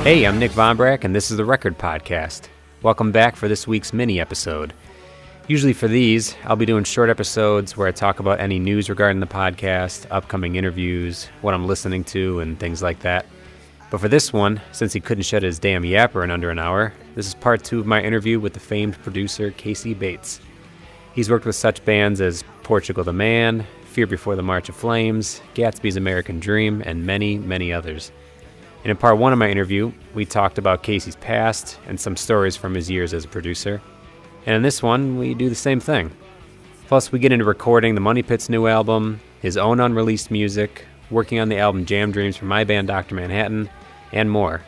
Hey, I'm Nick Von Brack, and this is the Record Podcast. Welcome back for this week's mini episode. Usually for these, I'll be doing short episodes where I talk about any news regarding the podcast, upcoming interviews, what I'm listening to, and things like that. But for this one, since he couldn't shut his damn yapper in under an hour, this is part 2 of my interview with the famed producer Casey Bates. He's worked with such bands as Portugal The Man, Fear Before the March of Flames, Gatsbys American Dream, and many, many others. And in part 1 of my interview, we talked about Casey's past and some stories from his years as a producer. And in this one, we do the same thing. Plus, we get into recording the Money Pit's new album, his own unreleased music, working on the album Jam Dreams for my band Dr. Manhattan, and more.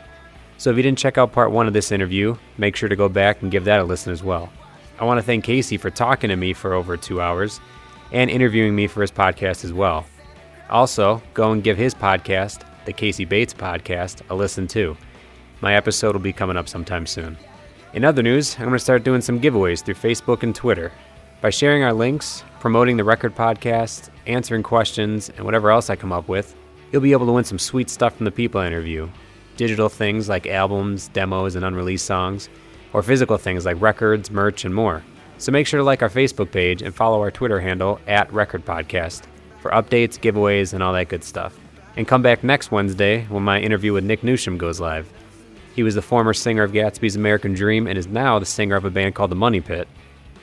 So if you didn't check out part 1 of this interview, make sure to go back and give that a listen as well. I want to thank Casey for talking to me for over 2 hours and interviewing me for his podcast as well. Also, go and give his podcast, the Casey Bates Podcast, a listen too. My episode will be coming up sometime soon. In other news, I'm going to start doing some giveaways through Facebook and Twitter. By sharing our links, promoting the Record Podcast, answering questions, and whatever else I come up with, you'll be able to win some sweet stuff from the people I interview. Digital things like albums, demos, and unreleased songs, or physical things like records, merch, and more. So make sure to like our Facebook page and follow our Twitter handle @RecordPodcast for updates, giveaways, and all that good stuff. And come back next Wednesday when my interview with Nick Newsham goes live. He was the former singer of Gatsbys American Dream and is now the singer of a band called the Money Pit.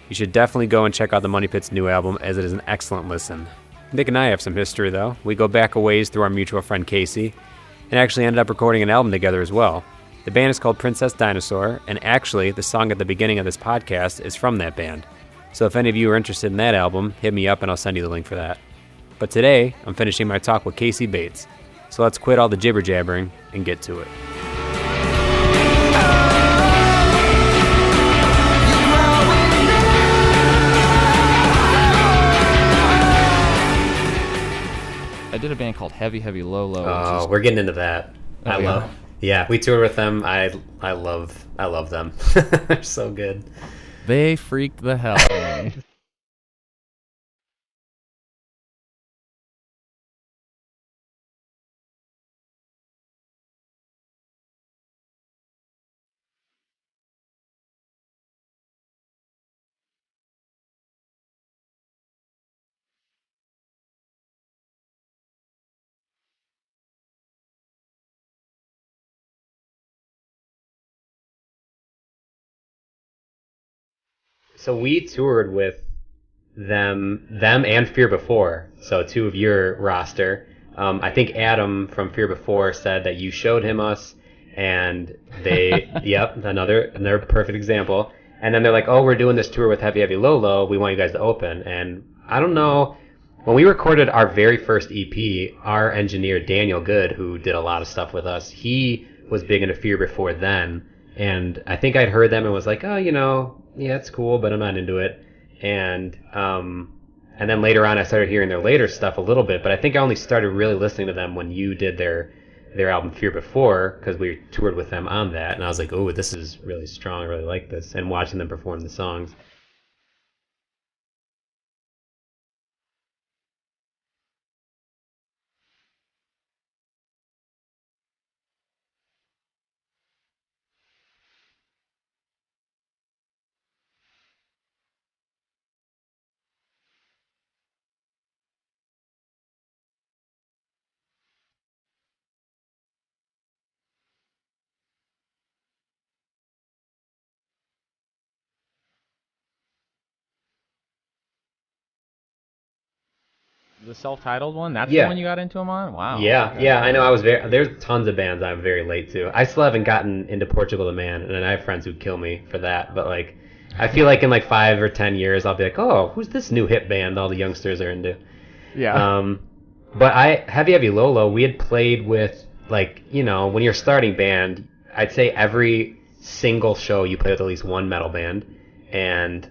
You should definitely go and check out the Money Pit's new album, as it is an excellent listen. Nick and I have some history, though. We go back a ways through our mutual friend Casey, and actually ended up recording an album together as well. The band is called Princess Dinosaur, and actually the song at the beginning of this podcast is from that band. So if any of you are interested in that album, hit me up and I'll send you the link for that. But today, I'm finishing my talk with Casey Bates. So let's quit all the jibber-jabbering and get to it. I did a band called Heavy Heavy Low Low. Oh, we're getting into that. Yeah, we toured with them. I love them. They're so good. They freaked the hell out of me. So we toured with them and Fear Before. So 2 of your roster. I think Adam from Fear Before said that you showed him us, and they, yep, another perfect example. And then they're like, oh, we're doing this tour with Heavy Heavy Low Low. We want you guys to open. And I don't know, when we recorded our very first EP, our engineer Daniel Good, who did a lot of stuff with us, he was big into Fear Before then. And I think I'd heard them and was like, oh, yeah, it's cool, but I'm not into it. And then later on, I started hearing their later stuff a little bit, but I think I only started really listening to them when you did their album Fear Before, because we toured with them on that, and I was like, oh, this is really strong, I really like this, and watching them perform the songs. The self-titled one? That's the one you got into them on? Wow. Yeah, okay. yeah, I know. There's tons of bands I'm very late to. I still haven't gotten into Portugal The Man, and I have friends who'd kill me for that. But like, I feel like in like 5 or 10 years, I'll be like, oh, who's this new hip band all the youngsters are into? Yeah. But Heavy Heavy Low Low, we had played with, like, when you're a starting band, I'd say every single show you play with at least one metal band, and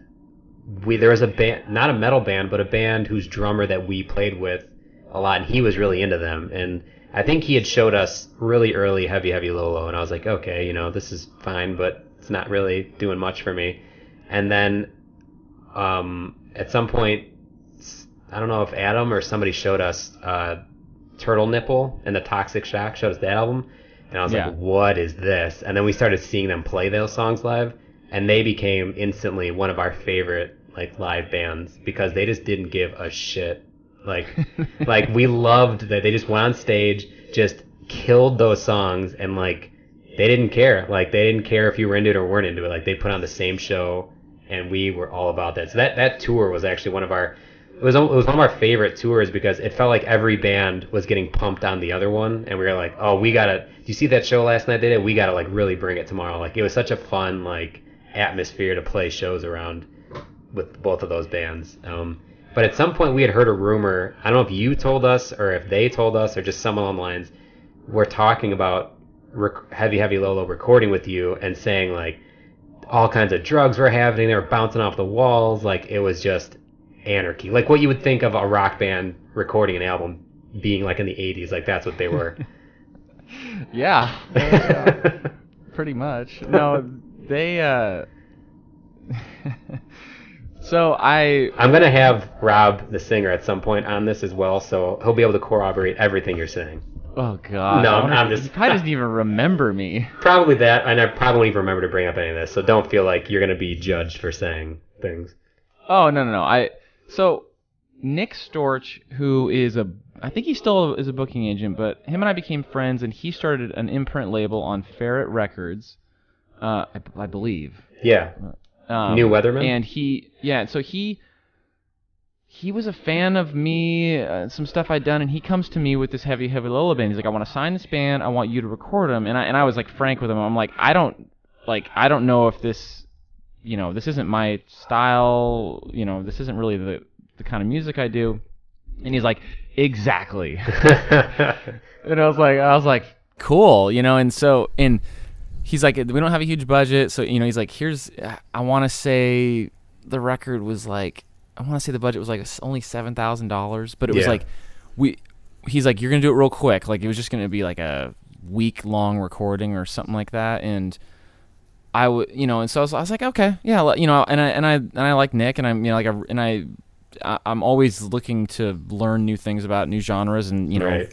there was a band, not a metal band, but a band whose drummer that we played with a lot, and he was really into them. And I think he had showed us really early Heavy Heavy Low Low, and I was like, okay, this is fine, but it's not really doing much for me. And then at some point, I don't know if Adam or somebody showed us Turtle Nipple and the Toxic Shock, showed us that album. And I was like, what is this? And then we started seeing them play those songs live, and they became instantly one of our favorite like live bands because they just didn't give a shit. Like we loved that they just went on stage, just killed those songs, and like they didn't care. Like they didn't care if you were into it or weren't into it. Like they put on the same show, and we were all about that. So that tour was actually one of our favorite tours because it felt like every band was getting pumped on the other one, and we were like, oh, we gotta. Do you see that show last night they did? We gotta like really bring it tomorrow. Like it was such a fun like atmosphere to play shows around with both of those bands. But at some point we had heard a rumor. I don't know if you told us or if they told us or just someone along the lines. We're talking about Heavy Heavy Low Low recording with you and saying like all kinds of drugs were happening. They were bouncing off the walls. Like it was just anarchy. Like what you would think of a rock band recording an album being like in the 80s. Like that's what they were. Yeah. Pretty much. No, they So I'm gonna have Rob, the singer, at some point on this as well, so he'll be able to corroborate everything you're saying. Oh God! No, I'm just. He probably doesn't even remember me. Probably that, and I probably won't even remember to bring up any of this. So don't feel like you're gonna be judged for saying things. Oh no! So Nick Storch, who is I think he still is a booking agent, but him and I became friends, and he started an imprint label on Ferret Records, I believe. Yeah. New Weatherman? And so he was a fan of me, some stuff I'd done, and he comes to me with this Heavy Heavy Low Low band. He's like, I want to sign this band, I want you to record them. And I was like frank with him. I'm like, I don't know if this, this isn't my style, this isn't really the kind of music I do. And he's like, exactly. And I was like, cool, and he's like, we don't have a huge budget, so he's like, I want to say the record was like, I want to say the budget was like only $7,000, but it was like, he's like, you're gonna do it real quick, like it was just gonna be like a week-long recording or something like that, and I would, and so I was like, okay, yeah, and I like Nick, and I'm always looking to learn new things about new genres, and right.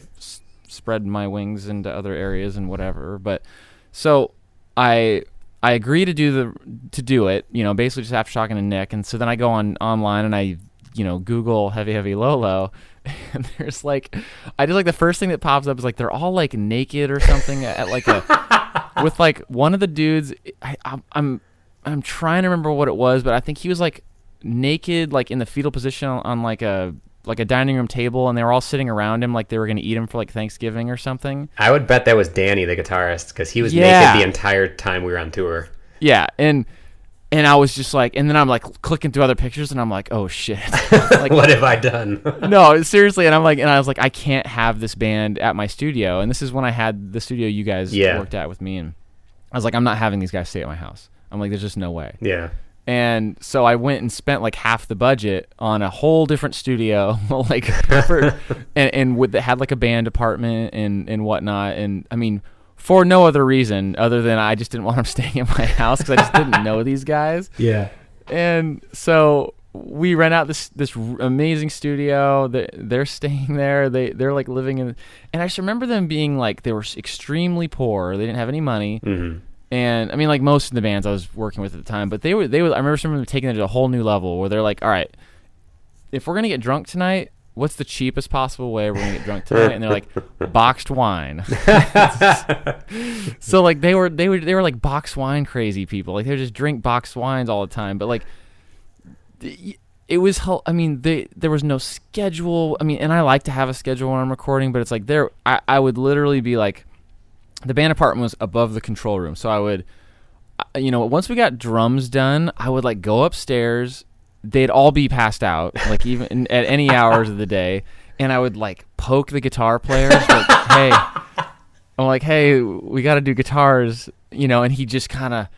Spread my wings into other areas and whatever, but so. I agree to do it, basically just after talking to Nick, and so then I go online and I, Google Heavy Heavy Low Low, and there's like, I just like the first thing that pops up is like they're all like naked or something at like with like one of the dudes. I'm trying to remember what it was, but I think he was like naked, like in the fetal position on like a dining room table, and they were all sitting around him like they were going to eat him for like Thanksgiving or something. I would bet that was Danny, the guitarist, because he was naked the entire time we were on tour. Yeah, and I was just like, and then I'm like clicking through other pictures, and I'm like, oh shit, like, what have I done? No, seriously, and I was like, I can't have this band at my studio, and this is when I had the studio you guys worked at with me, and I was like, I'm not having these guys stay at my house. I'm like, there's just no way. Yeah. And so I went and spent like half the budget on a whole different studio, like, that had like a band apartment and whatnot. And I mean, for no other reason other than I just didn't want them staying at my house because I just didn't know these guys. Yeah. And so we rent out this amazing studio. They're staying there. They're like living in, and I just remember them being like, they were extremely poor. They didn't have any money. Mm-hmm. And I mean, like most of the bands I was working with at the time, but they were. I remember some of them taking it to a whole new level where they're like, all right, if we're gonna get drunk tonight, what's the cheapest possible way we're gonna get drunk tonight? And they're like, boxed wine. So like they were like boxed wine crazy people. Like they would just drink boxed wines all the time. But like it was. I mean, there was no schedule. I mean, and I like to have a schedule when I'm recording, but it's like I would literally be like. The band apartment was above the control room, so I would, once we got drums done, I would like go upstairs. They'd all be passed out, like even at any hours of the day, and I would like poke the guitar players, like, hey, we got to do guitars, and he just kind of,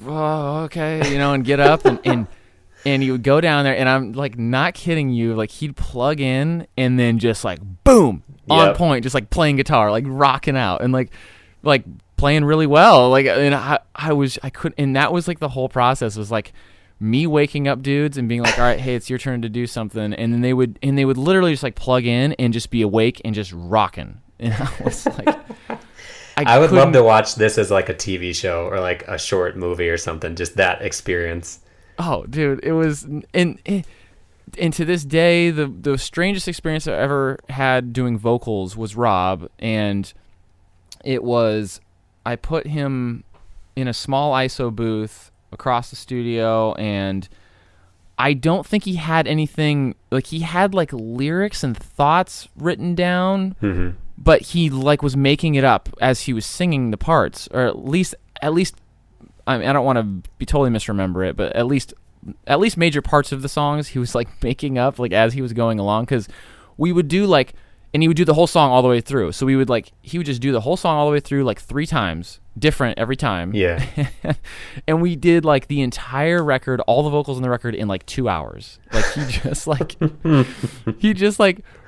oh, okay, and get up and he would go down there, and I'm like not kidding you, like he'd plug in and then just like boom. On point, just like playing guitar, like rocking out, and like playing really well. Like, and I couldn't, and that was like the whole process was like me waking up dudes and being like, all right, hey, it's your turn to do something, and then they would literally just like plug in and just be awake and just rocking. And I was like, I would love to watch this as like a TV show or like a short movie or something. Just that experience. Oh, dude, it was and to this day, the strangest experience I ever had doing vocals was Rob, and it was I put him in a small ISO booth across the studio, and I don't think he had anything, like he had like lyrics and thoughts written down, but he like was making it up as he was singing the parts, or at least I mean, I don't want to be totally misremember it, but at least major parts of the songs he was like making up like as he was going along, because we would do like, and he would do the whole song all the way through. So he would just do the whole song all the way through like 3 times, different every time. Yeah. And we did like the entire record, all the vocals in the record in like 2 hours. Like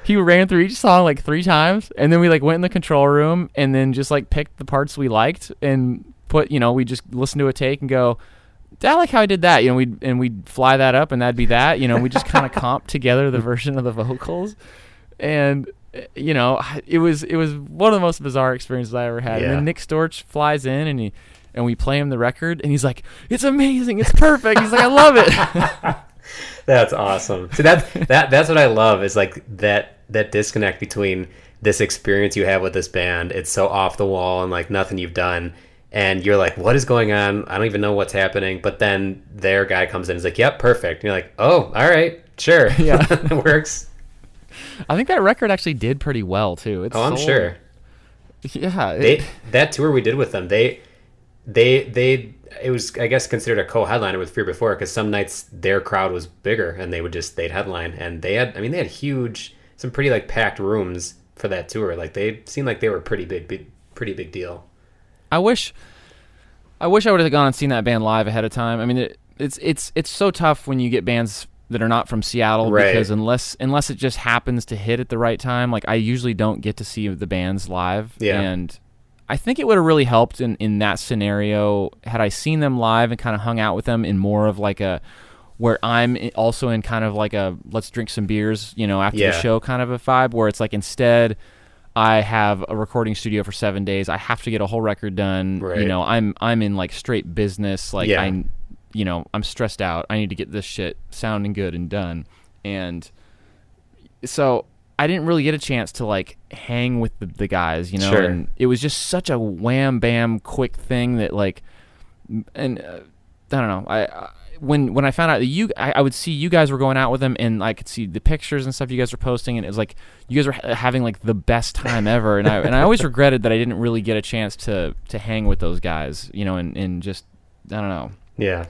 he ran through each song like 3 times, and then we like went in the control room and then just like picked the parts we liked and put, we just listen to a take and go, I like how I did that, we'd fly that up and that'd be that, we just kind of comp together the version of the vocals, and it was one of the most bizarre experiences I ever had. Yeah. And then Nick Storch flies in and we play him the record, and he's like, "It's amazing, it's perfect." He's like, "I love it." That's awesome. So that's what I love, is like that disconnect between this experience you have with this band. It's so off the wall and like nothing you've done. And you're like, what is going on? I don't even know what's happening. But then their guy comes in and is like, yep, perfect. And you're like, oh, all right, sure. Yeah. It works. I think that record actually did pretty well, too. I'm sure. Yeah. That tour we did with them, it was, I guess, considered a co-headliner with Fear Before, because some nights their crowd was bigger and they'd headline. And they had some pretty like packed rooms for that tour. Like they seemed like they were pretty big deal. I wish I would have gone and seen that band live ahead of time. I mean, it's so tough when you get bands that are not from Seattle, right? Because unless it just happens to hit at the right time, like I usually don't get to see the bands live. Yeah. And I think it would have really helped in that scenario had I seen them live and kind of hung out with them in more of like a, where I'm also in kind of like a let's drink some beers, after the show kind of a vibe, where it's like instead I have a recording studio for 7 days. I have to get a whole record done. Right. I'm in like straight business. Like I'm stressed out. I need to get this shit sounding good and done. And so I didn't really get a chance to like hang with the guys, Sure. And it was just such a wham bam quick thing that like, and I don't know. When I found out that I would see you guys were going out with them, and I could see the pictures and stuff you guys were posting, and it was like you guys were having like the best time ever, and I always regretted that I didn't really get a chance to hang with those guys, and just I don't know. Yeah.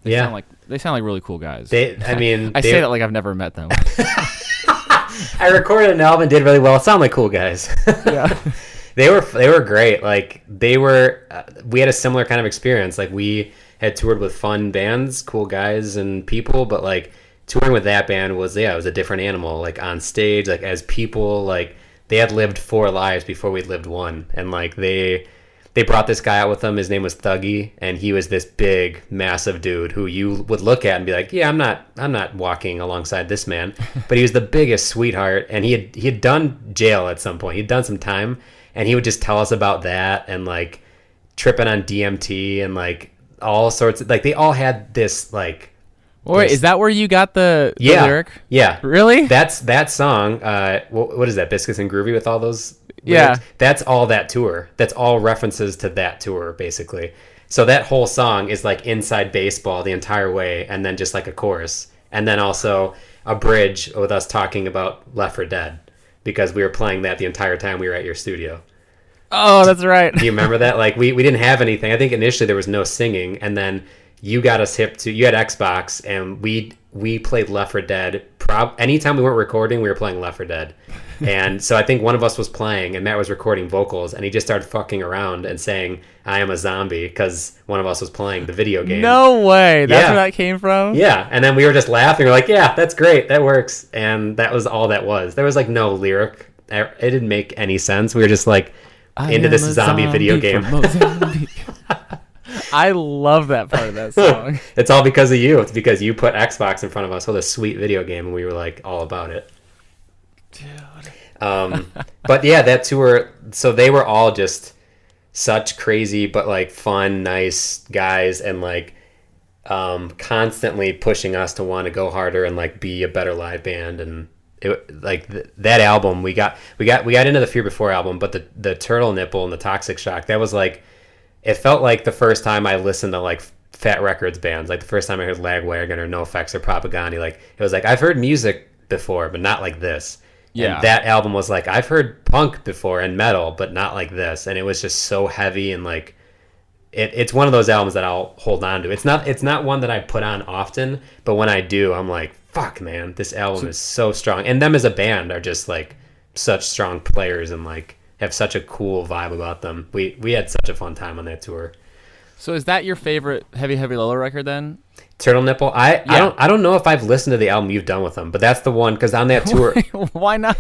They sound like really cool guys. I say that like I've never met them. I recorded an album and did really well. It sounded like cool guys. Yeah. They were great. Like we had a similar kind of experience. Like we had toured with fun bands, cool guys and people, but like touring with that band was a different animal. Like on stage, like as people, like they had lived 4 lives before we'd lived one, and like they brought this guy out with them. His name was Thuggy, and he was this big, massive dude who you would look at and be like, yeah, I'm not walking alongside this man. But he was the biggest sweetheart, and he had done jail at some point. He'd done some time, and he would just tell us about that and like tripping on DMT and like all sorts of, like they all had this like. Wait, is that where you got the lyric? Yeah. Really? That's that song. What is that? Biscuits and Groovy with all those lyrics? Yeah. That's all that tour. That's all references to that tour, basically. So that whole song is like Inside Baseball the entire way, and then just like a chorus. And then also a bridge with us talking about Left 4 Dead, because we were playing that the entire time we were at your studio. Oh, that's right. Do you remember that? Like we didn't have anything. I think initially there was no singing, and then you got us hip to, you had Xbox, and we played Left 4 Dead. Anytime we weren't recording, we were playing Left 4 Dead. And so I think one of us was playing, and Matt was recording vocals, and he just started fucking around and saying, I am a zombie, because one of us was playing the video game. No way. That's where that came from? Yeah. And then we were just laughing. We're like, yeah, that's great. That works. And that was all that was. There was like no lyric. It didn't make any sense. We were just like into this zombie video game. I love that part of that song. It's all because of you. It's because you put Xbox in front of us with a sweet video game, and we were like all about it. Dude. But yeah, that tour. So they were all just such crazy, but like fun, nice guys, and like constantly pushing us to want to go harder and like be a better live band. And it like that album, we got into the Fear Before album, but the Turtle Nipple and the Toxic Shock, that was like, it felt like the first time I listened to like Fat Records bands, like the first time I heard Lagwagon or No Effects or Propaganda. Like it was like, I've heard music before, but not like this. Yeah. And that album was like, I've heard punk before and metal, but not like this. And it was just so heavy, and like it's one of those albums that I'll hold on to. It's not one that I put on often, but when I do, I'm like, fuck, man, this album is so strong. And them as a band are just like such strong players, and like have such a cool vibe about them. We had such a fun time on that tour. So is that your favorite Heavy Heavy Lola record then? Turtle Nipple. I don't know if I've listened to the album you've done with them, but that's the one, because on that tour. Why not?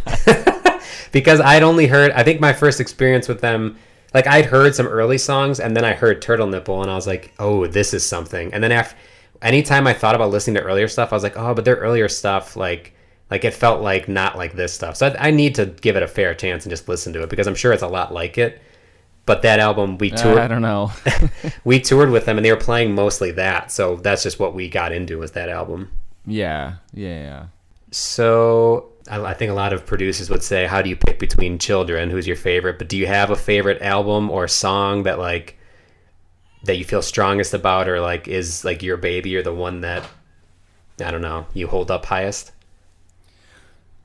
Because I'd only heard, I think my first experience with them, like I'd heard some early songs, and then I heard Turtle Nipple, and I was like, oh, this is something. And then anytime I thought about listening to earlier stuff, I was like, oh, but their earlier stuff, like it felt like not like this stuff. So I need to give it a fair chance and just listen to it, because I'm sure it's a lot like it. But that album, we toured. I don't know. We toured with them, and they were playing mostly that. So that's just what we got into, was that album. Yeah. So I think a lot of producers would say, how do you pick between Children? Who's your favorite? But do you have a favorite album or song that like that you feel strongest about, or like is like your baby, or the one that, I don't know, you hold up highest?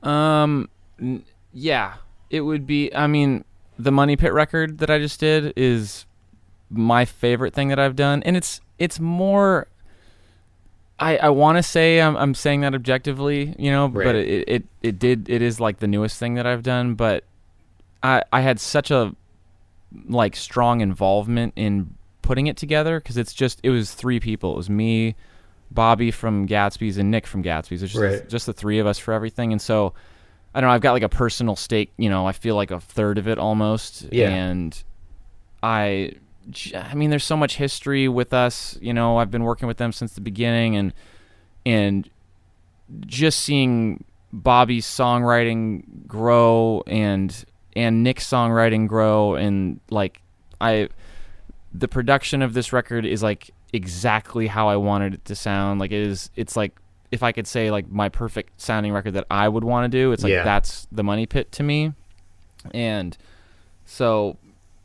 Yeah, it would be. I mean, the Money Pit record that I just did is my favorite thing that I've done, and it's more. I want to say I'm saying that objectively, you know, right. But it is like the newest thing that I've done. But I had such a like strong involvement in putting it together, because it was three people. It was me, Bobby from Gatsbys, and Nick from Gatsbys. It's just the three of us for everything. And so I don't know, I've got like a personal stake, you know, I feel like a third of it almost. Yeah. And I mean, there's so much history with us, you know, I've been working with them since the beginning, and just seeing Bobby's songwriting grow and Nick's songwriting grow, and like the production of this record is like exactly how I wanted it to sound. Like it's like, if I could say like my perfect sounding record that I would want to do, it's like that's the Money Pit to me. And so,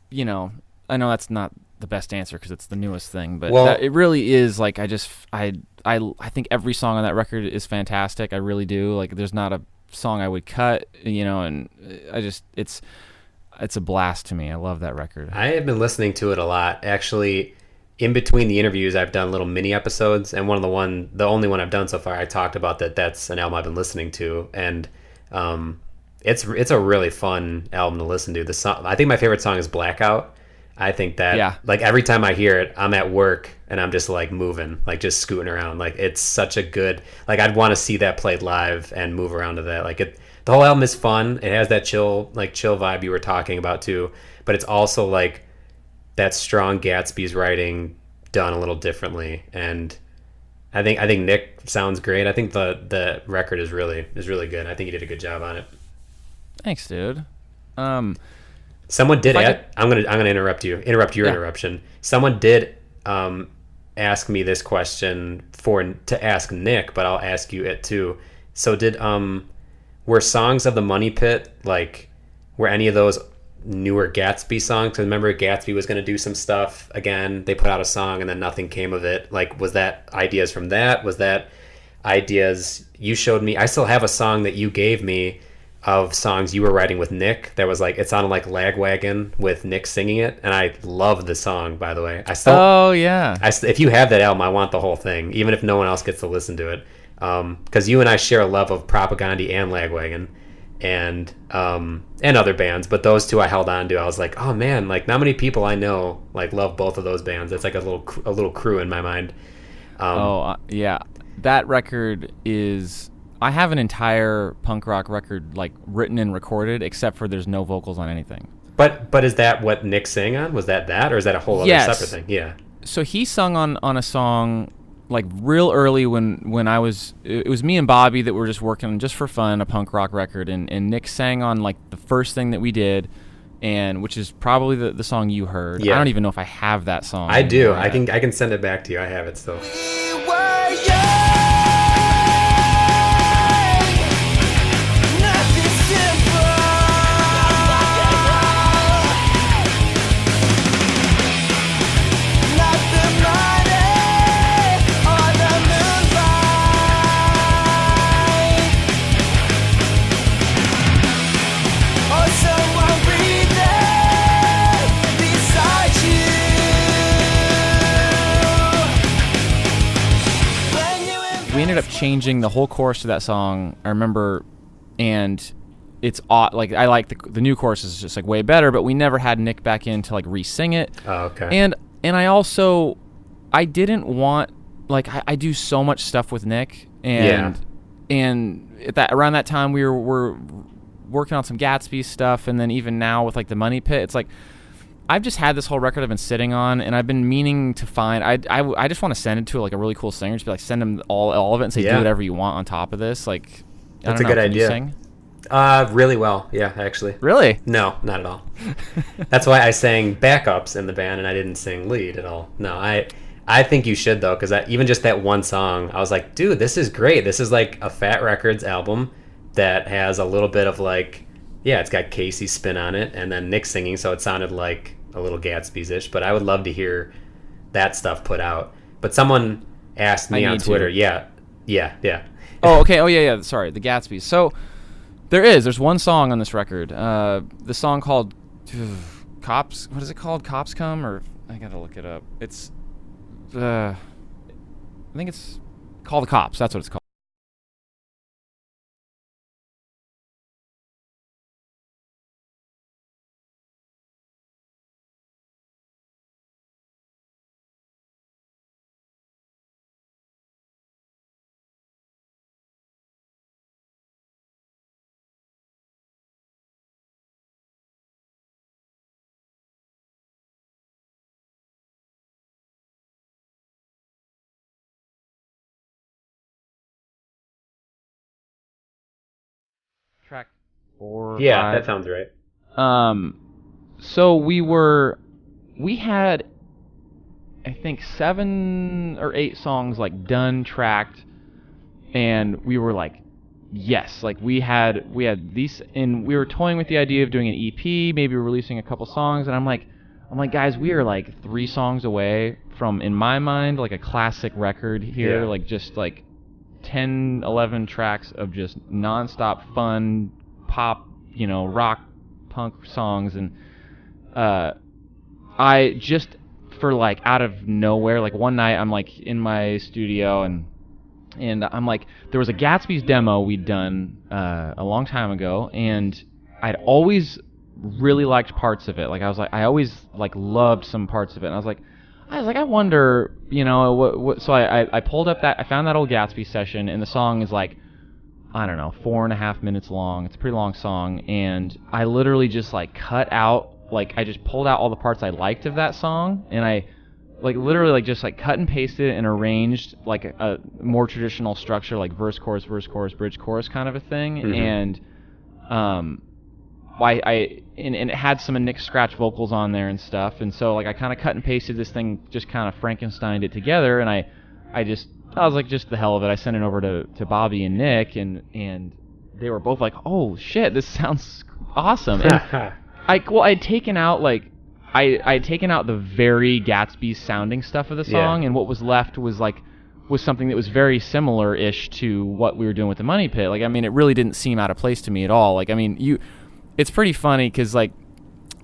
you know, I know that's not the best answer because it's the newest thing, but it really is like, I think every song on that record is fantastic. I really do. Like, there's not a song I would cut, you know, and it's a blast to me. I love that record. I have been listening to it a lot. Actually, in between the interviews, I've done little mini episodes, and the only one I've done so far, I talked about that's an album I've been listening to, and it's a really fun album to listen to. The song, I think my favorite song is Blackout. I think that like every time I hear it, I'm at work and I'm just like moving, like just scooting around. Like it's such a good, like I'd want to see that played live and move around to that. Like the whole album is fun. It has that chill vibe you were talking about too, but it's also like that strong Gatsby's writing done a little differently. And I think Nick sounds great. I think the record is really good. I think he did a good job on it. Thanks, dude. Someone did I'm gonna interrupt your interruption. Someone did ask me this question to ask Nick, but I'll ask you it too. So were songs of the Money Pit, like, were any of those newer Gatsby songs? Because remember, Gatsby was going to do some stuff again. They put out a song and then nothing came of it. Like, was that ideas from that? Was that ideas you showed me? I still have a song that you gave me of songs you were writing with Nick that was like, it sounded like Lagwagon with Nick singing it, and I love the song, by the way. If you have that album, I want the whole thing, even if no one else gets to listen to it, because you and I share a love of Propaganda and Lagwagon and other bands, but those two I held on to. I was like, oh man, like not many people I know like love both of those bands. It's like a little crew in my mind. Yeah, that record is, I have an entire punk rock record like written and recorded, except for there's no vocals on anything. But is that what Nick sang on? Was that, or is that a whole other separate thing? Yeah. So he sung on a song like real early when it was me and Bobby that were just working just for fun a punk rock record, and Nick sang on like the first thing that we did, and which is probably the song you heard. I don't even know if I have that song. I do. I can send it back to you. I have it still. We ended up changing the whole chorus to that song, I remember, and it's odd. Like, I like the new chorus is just like way better, but we never had Nick back in to like re-sing it. Oh, okay. And I didn't want, like, I do so much stuff with Nick, and around that time we were working on some Gatsby stuff, and then even now with like the Money Pit, it's like I've just had this whole record I've been sitting on, and I've been meaning to find. I just want to send it to like a really cool singer, just be like, send him all of it, and say do whatever you want on top of this. Like, that's a good idea. Can you sing? Really well, yeah, actually. Really? No, not at all. That's why I sang backups in the band, and I didn't sing lead at all. No, I think you should though, because even just that one song, I was like, dude, this is great. This is like a Fat Records album that has a little bit of like, it's got Casey's spin on it, and then Nick singing, so it sounded like a little Gatsby's-ish, but I would love to hear that stuff put out. But someone asked me on Twitter, yeah. Oh, okay. Oh, yeah. Sorry, the Gatsby's. So there's one song on this record, the song called Cops. What is it called? Cops Come, or I gotta look it up. It's, I think it's called The Cops. That's what it's called. Track 4 or Yeah, 5. that sounds right. So we had, I think, 7 or 8 songs like done, tracked, and we were like, yes, like we had these, and we were toying with the idea of doing an EP, maybe releasing a couple songs, and I'm like, guys, we are like 3 songs away from, in my mind, like a classic record here, like just like 10, 11 tracks of just nonstop fun pop, rock, punk songs, and I just, for like out of nowhere, like one night I'm like in my studio, and I'm like, there was a Gatsby's demo we'd done a long time ago, and I'd always really liked parts of it. Like I always like loved some parts of it, and I was like, I wonder, what. So I pulled up I found that old Gatsby session, and the song is like, I don't know, 4.5 minutes long. It's a pretty long song, and I literally just like cut out, like I just pulled out all the parts I liked of that song, and I like literally like just like cut and pasted it and arranged like a more traditional structure, like verse, chorus, bridge, chorus kind of a thing, and and it had some of Nick's scratch vocals on there and stuff, and so like I kind of cut and pasted this thing, just kind of Frankensteined it together, and I was like, just the hell of it, I sent it over to Bobby and Nick, and they were both like, oh shit, this sounds awesome. And I'd taken out the very Gatsby sounding stuff of the song, and what was left was something that was very similar-ish to what we were doing with the Money Pit. Like, I mean, it really didn't seem out of place to me at all. Like, I mean, it's pretty funny because like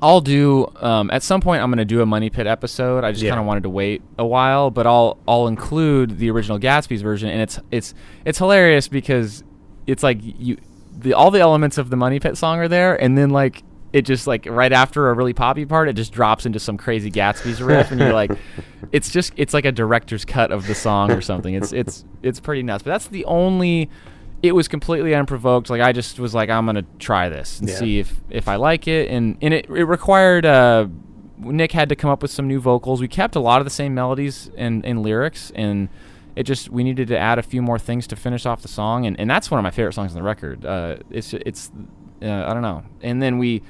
I'll do at some point I'm going to do a Money Pit episode. I just kind of wanted to wait a while, but I'll include the original Gatsby's version, and it's hilarious because it's like all the elements of the Money Pit song are there, and then like it just like right after a really poppy part, it just drops into some crazy Gatsby's riff, and you're like, it's like a director's cut of the song or something. It's pretty nuts. But that's the only. It was completely unprovoked. Like I just was like, I'm gonna try this and see if I like it, and it required Nick had to come up with some new vocals. We kept a lot of the same melodies and lyrics, and we needed to add a few more things to finish off the song, and that's one of my favorite songs on the record. It's I don't know. And then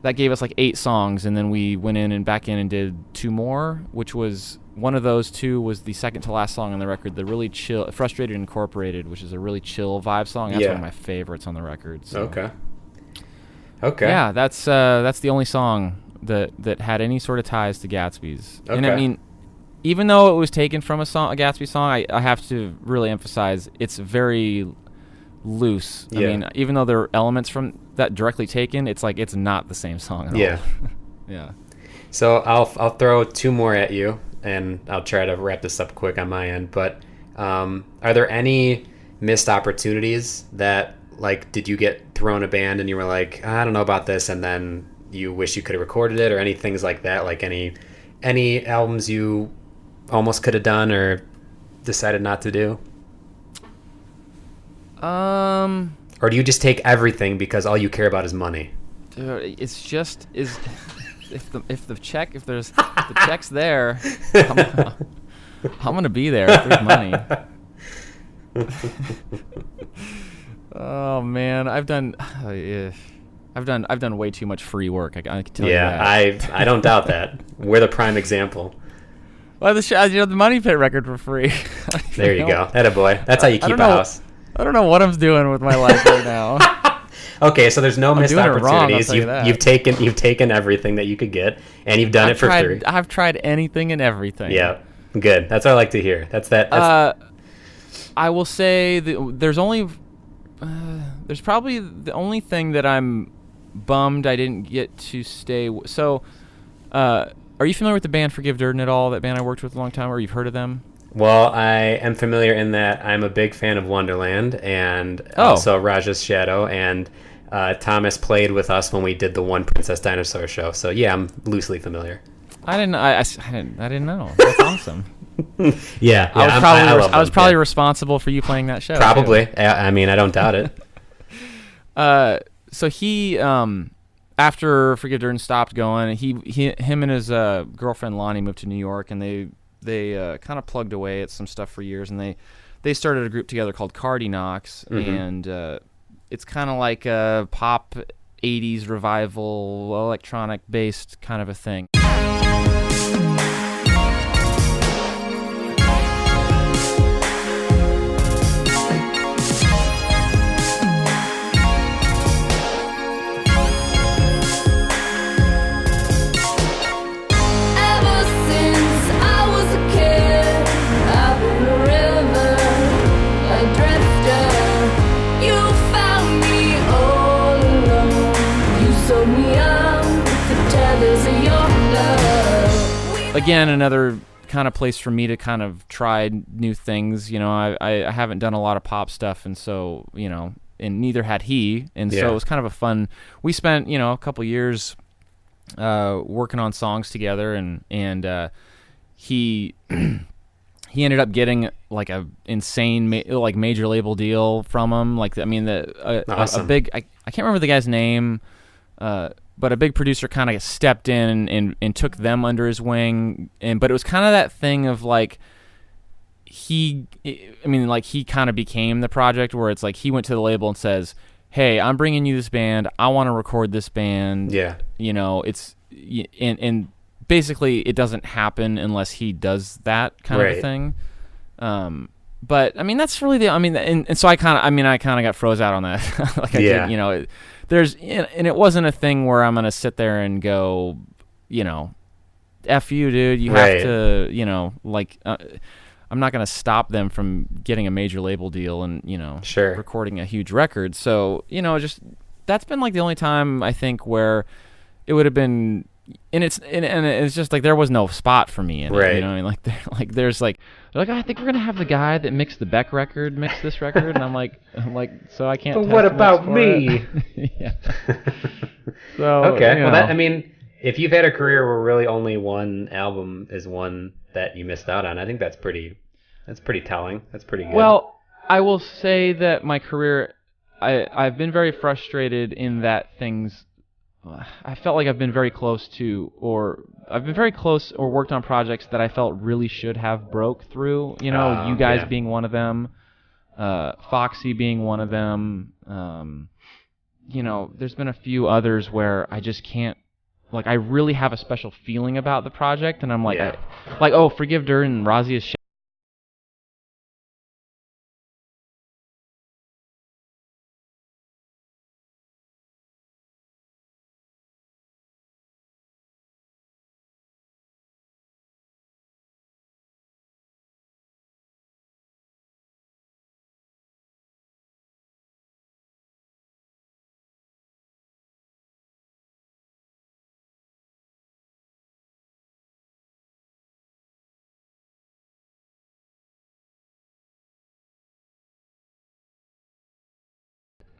that gave us like 8 songs, and then we went in and back in and did 2 more, which was one of those 2 was the second to last song on the record, the really chill, Frustrated Incorporated, which is a really chill vibe song. That's one of my favorites on the record. So. Okay. Yeah, that's the only song that had any sort of ties to Gatsby's. Okay. And I mean, even though it was taken from a Gatsby song, I have to really emphasize it's very loose. I mean, even though there are elements from that directly taken, it's like it's not the same song at all. Yeah. So I'll throw 2 more at you, and I'll try to wrap this up quick on my end. But are there any missed opportunities that, like, did you get thrown a band and you were like, I don't know about this, and then you wish you could have recorded it, or any things like that? Like any albums you almost could have done or decided not to do? Or do you just take everything because all you care about is money? It's just if the check's there, I'm gonna be there if there's money. Oh man, I've done way too much free work. I can tell you that. Yeah, I don't doubt that. We're the prime example. Well, the Money Pit record for free. There you go. Attaboy. That's how you keep a house. I don't know what I'm doing with my life right now. Okay, so there's no missed opportunities. You've taken everything that you could get, and you've done it for free. I've tried anything and everything. Yeah, good. That's what I like to hear. That's I will say there's probably the only thing that I'm bummed I didn't get to stay. So, are you familiar with the band Forgive Durden at all? That band I worked with a long time, or you've heard of them? Well, I am familiar in that I'm a big fan of Wonderland and also Raja's Shadow, and Thomas played with us when we did the One Princess Dinosaur show. So yeah, I'm loosely familiar. I didn't know. That's awesome. Yeah, I was probably responsible for you playing that show. Probably. Too. I mean, I don't doubt it. So he after Forgive Durden stopped going, him and his girlfriend Lonnie moved to New York, and they kind of plugged away at some stuff for years, and they started a group together called Cardi Knox, and it's kind of like a pop 80s revival, electronic based kind of a thing. Again, another kind of place for me to kind of try new things. You know, I haven't done a lot of pop stuff, and so, you know, and neither had he, and so it was kind of a fun. We spent, you know, a couple years working on songs together, and he he ended up getting like a insane major label deal from him. Like, I mean, awesome. a big I can't remember the guy's name. But a big producer kind of stepped in and took them under his wing, but it was kind of that thing of like he kind of became the project where it's like he went to the label and says, "Hey, I'm bringing you this band. I want to record this band." Yeah, you know, it's and basically it doesn't happen unless he does that kind of a thing. But I mean, that's really and so I kind of got froze out on that. Like I did, you know. And it wasn't a thing where I'm gonna sit there and go, you know, F you, dude. You have to, you know, like I'm not gonna stop them from getting a major label deal and, you know, recording a huge record. So, you know, just that's been like the only time I think where it would have been, and it's just like there was no spot for me in it. You know, I mean, they're like, I think we're gonna have the guy that mixed the Beck record mix this record, and I'm like, so I can't. But what about me? Yeah. So okay, you know. Well, I mean, if you've had a career where really only one album is one that you missed out on, I think that's pretty telling. That's pretty good. Well, I will say that my career, I've been very frustrated in that things I felt like I've been very close to, or I've been very close or worked on projects that I felt really should have broke through. You know, you guys being one of them, Foxy being one of them. You know, there's been a few others where I just can't. Like, I really have a special feeling about the project, and I'm like, Forgive Dirt and Razia's shit.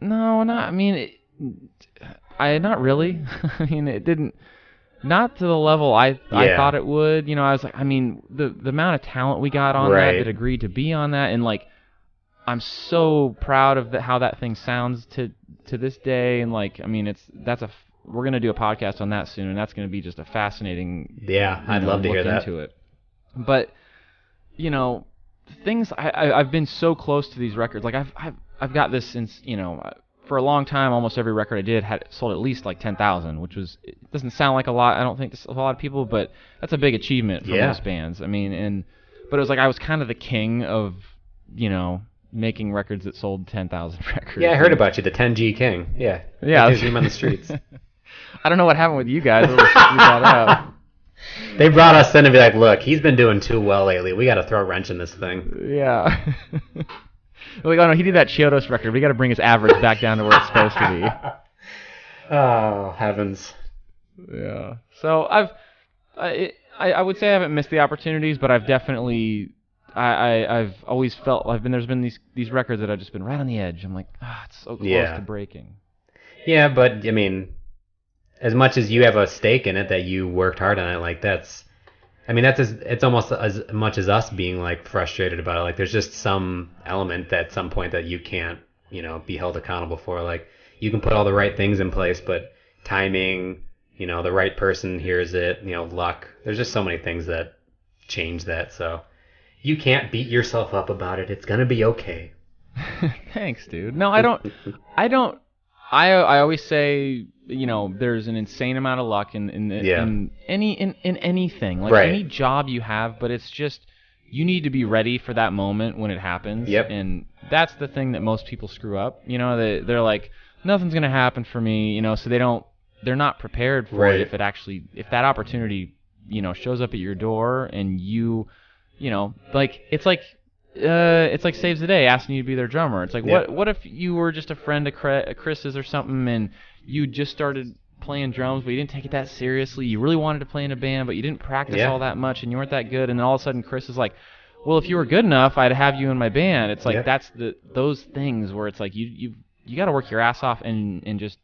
No, not. I mean, not really. I mean, it didn't. Not to the level I thought it would. You know, I was like, I mean, the amount of talent we got on that agreed to be on that, and like, I'm so proud of how that thing sounds to this day, and like, I mean, we're gonna do a podcast on that soon, and that's gonna be just a fascinating. Yeah, I'd love to hear that. Into it. But you know, things I've been so close to these records. Like I've got this since, you know, for a long time. Almost every record I did had sold at least like 10,000, which it doesn't sound like a lot. I don't think to a lot of people, but that's a big achievement for most bands. I mean, but it was like I was kind of the king of, you know, making records that sold 10,000 records. Yeah, I heard about you, the 10G King. Yeah. His name on the streets. I don't know what happened with you guys. Screwed that up. They brought us in to be like, look, he's been doing too well lately. We got to throw a wrench in this thing. Yeah. Like, oh no, he did that Chiodos record. We got to bring his average back down to where it's supposed to be. Oh, heavens. Yeah. So I would say I haven't missed the opportunities, but I've definitely I've always felt there's been these records that I've just been right on the edge. I'm like, it's so close to breaking. Yeah, but I mean, as much as you have a stake in it, that you worked hard on it, like it's almost as much as us being like frustrated about it. Like, there's just some element at some point that you can't, you know, be held accountable for. Like, you can put all the right things in place, but timing, you know, the right person hears it, you know, luck. There's just so many things that change that. So you can't beat yourself up about it. It's gonna be okay. Thanks, dude. No, I don't. I always say, you know, there's an insane amount of luck in anything, like any job you have, but it's just you need to be ready for that moment when it happens. Yep. And that's the thing that most people screw up. You know, they're like, nothing's gonna happen for me, you know, so they're not prepared for it if that opportunity, you know, shows up at your door and you know, like it's like Saves the Day asking you to be their drummer. It's like, what if you were just a friend of Chris's or something, and you just started playing drums, but you didn't take it that seriously. You really wanted to play in a band, but you didn't practice all that much, and you weren't that good. And then all of a sudden, Chris is like, well, if you were good enough, I'd have you in my band. It's like that's those things where it's like you got to work your ass off and just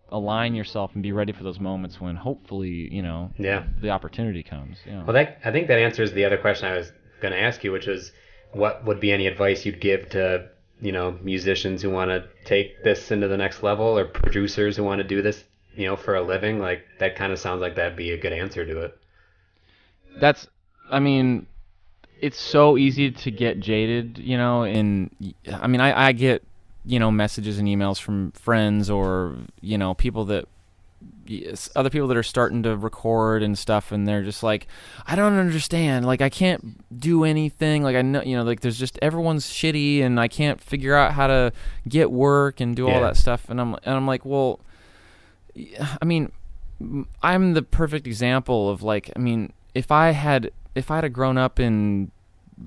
align yourself and be ready for those moments when hopefully, you know, the opportunity comes. Yeah. Well, I think that answers the other question I was going to ask you, which was, what would be any advice you'd give to, you know, musicians who want to take this into the next level, or producers who want to do this, you know, for a living? Like, that kind of sounds like that'd be a good answer to it. I mean, it's so easy to get jaded, you know, I mean, I get, you know, messages and emails from friends or, you know, other people that are starting to record and stuff, and they're just like, I don't understand, like, I can't do anything, like, I know, you know, like, there's just, everyone's shitty, and I can't figure out how to get work and do all that stuff, and I'm like, well, I mean, I'm the perfect example of, like, I mean, if I'd have grown up in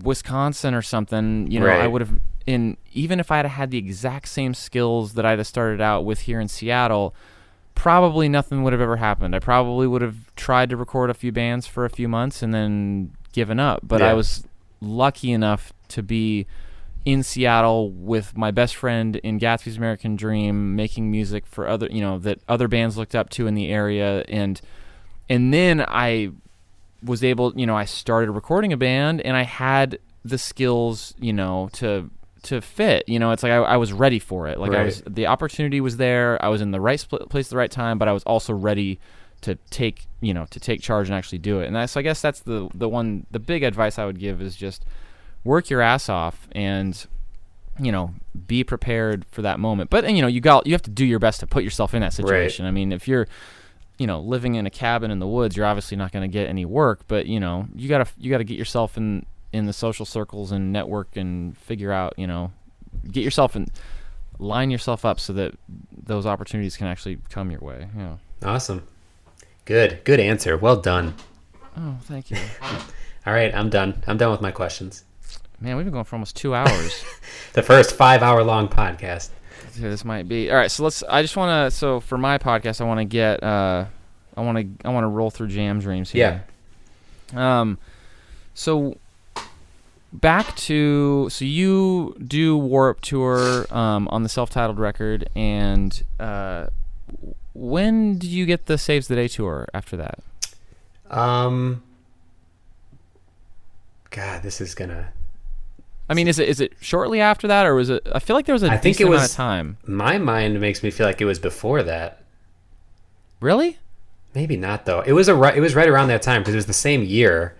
Wisconsin or something, you know, I would have, even if I'd have had the exact same skills that I'd have started out with here in Seattle, probably nothing would have ever happened. I probably would have tried to record a few bands for a few months and then given up. But I was lucky enough to be in Seattle with my best friend in Gatsbys American Dream, making music for other, you know, that other bands looked up to in the area, and then I was able, you know, I started recording a band, and I had the skills, you know, to to fit. It's like I was ready for it. Like Right. the opportunity was there. I was in the right place at the right time, but I was also ready to take charge and actually do it. And so I guess that's the big advice I would give is just work your ass off and be prepared for that moment. But you have to do your best to put yourself in that situation. Right. I mean, if you're living in a cabin in the woods, you're obviously not going to get any work, but you got to get yourself in the social circles and network and figure out, get yourself and line yourself up so that those opportunities can actually come your way. Yeah. Awesome. Good answer. Well done. Oh, thank you. All right, I'm done with my questions. Man, we've been going for almost 2 hours. The first 5-hour long podcast. This might be. All right, so for my podcast, I want to get I want to roll through Jam Dreams here. Yeah. So you do Warped Tour on the self-titled record, and when did you get the Saves the Day tour after that? God, this is gonna. I mean, is it shortly after that, or was it? I feel like there was a decent amount of time. My mind makes me feel like it was before that. Really? Maybe not though. It was right around that time because it was the same year.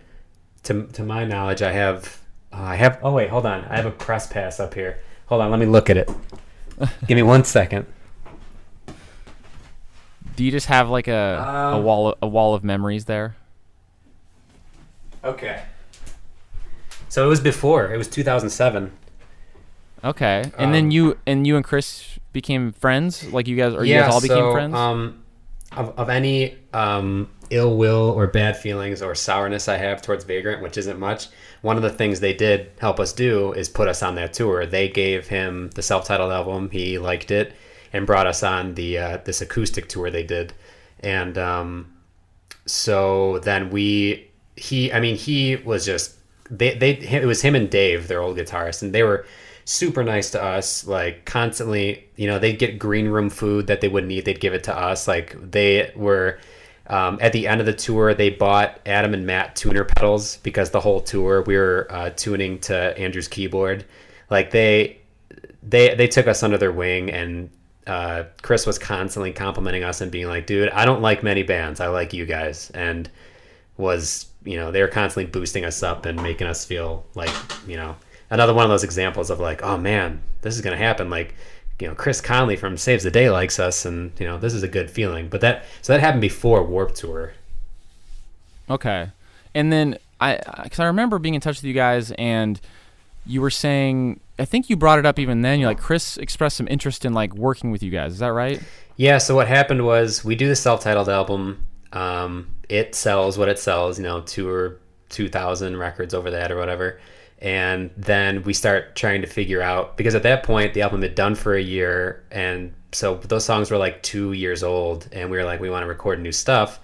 To my knowledge, I have. Oh wait, hold on. I have a press pass up here. Hold on, let me look at it. Give me 1 second. Do you just have like a wall of memories there? Okay. So it was before. It was 2007. Okay, and then you and Chris became friends. Like you guys all became friends. Of any ill will or bad feelings or sourness I have towards Vagrant, which isn't much, one of the things they did help us do is put us on that tour. They gave him the self-titled album. He liked it and brought us on the this acoustic tour they did. And so then he was just it was him and Dave, their old guitarist, and they were super nice to us, like constantly, they'd get green room food that they wouldn't eat, they'd give it to us. Like they were at the end of the tour, they bought Adam and Matt tuner pedals because the whole tour we were tuning to Andrew's keyboard. Like they took us under their wing, and Chris was constantly complimenting us and being like, dude, I don't like many bands, I like you guys, and was they were constantly boosting us up and making us feel like another one of those examples of like, oh man, this is gonna happen. Like, Chris Conley from Saves the Day likes us, and this is a good feeling. But that happened before Warped Tour. Okay, and then because I remember being in touch with you guys, and you were saying, I think you brought it up even then. You're like, Chris expressed some interest in like working with you guys. Is that right? Yeah. So what happened was we do the self-titled album. It sells what it sells. 2 or 2,000 records over that or whatever. And then we start trying to figure out, because at that point the album had done for a year, and so those songs were like 2 years old, and we were like, we want to record new stuff.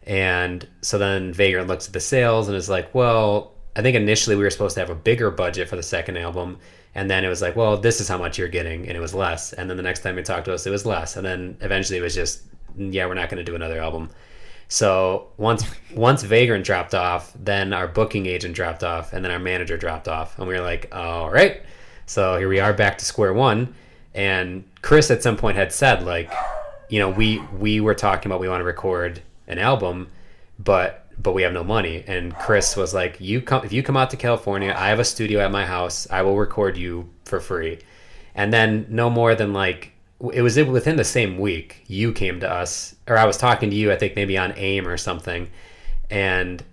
And so then Vagrant looks at the sales and is like, well, I think initially we were supposed to have a bigger budget for the second album, and then it was like, well, this is how much you're getting, and it was less. And then the next time he talked to us, it was less. And then eventually it was just, yeah, we're not going to do another album. So once Vagrant dropped off, then our booking agent dropped off, and then our manager dropped off, and we were like, all right. So here we are back to square one. And Chris at some point had said, like, we were talking about we want to record an album, but we have no money. And Chris was like, if you come out to California, I have a studio at my house, I will record you for free. And then no more than like, it was within the same week you came to us, or I was talking to you, I think maybe on AIM or something, and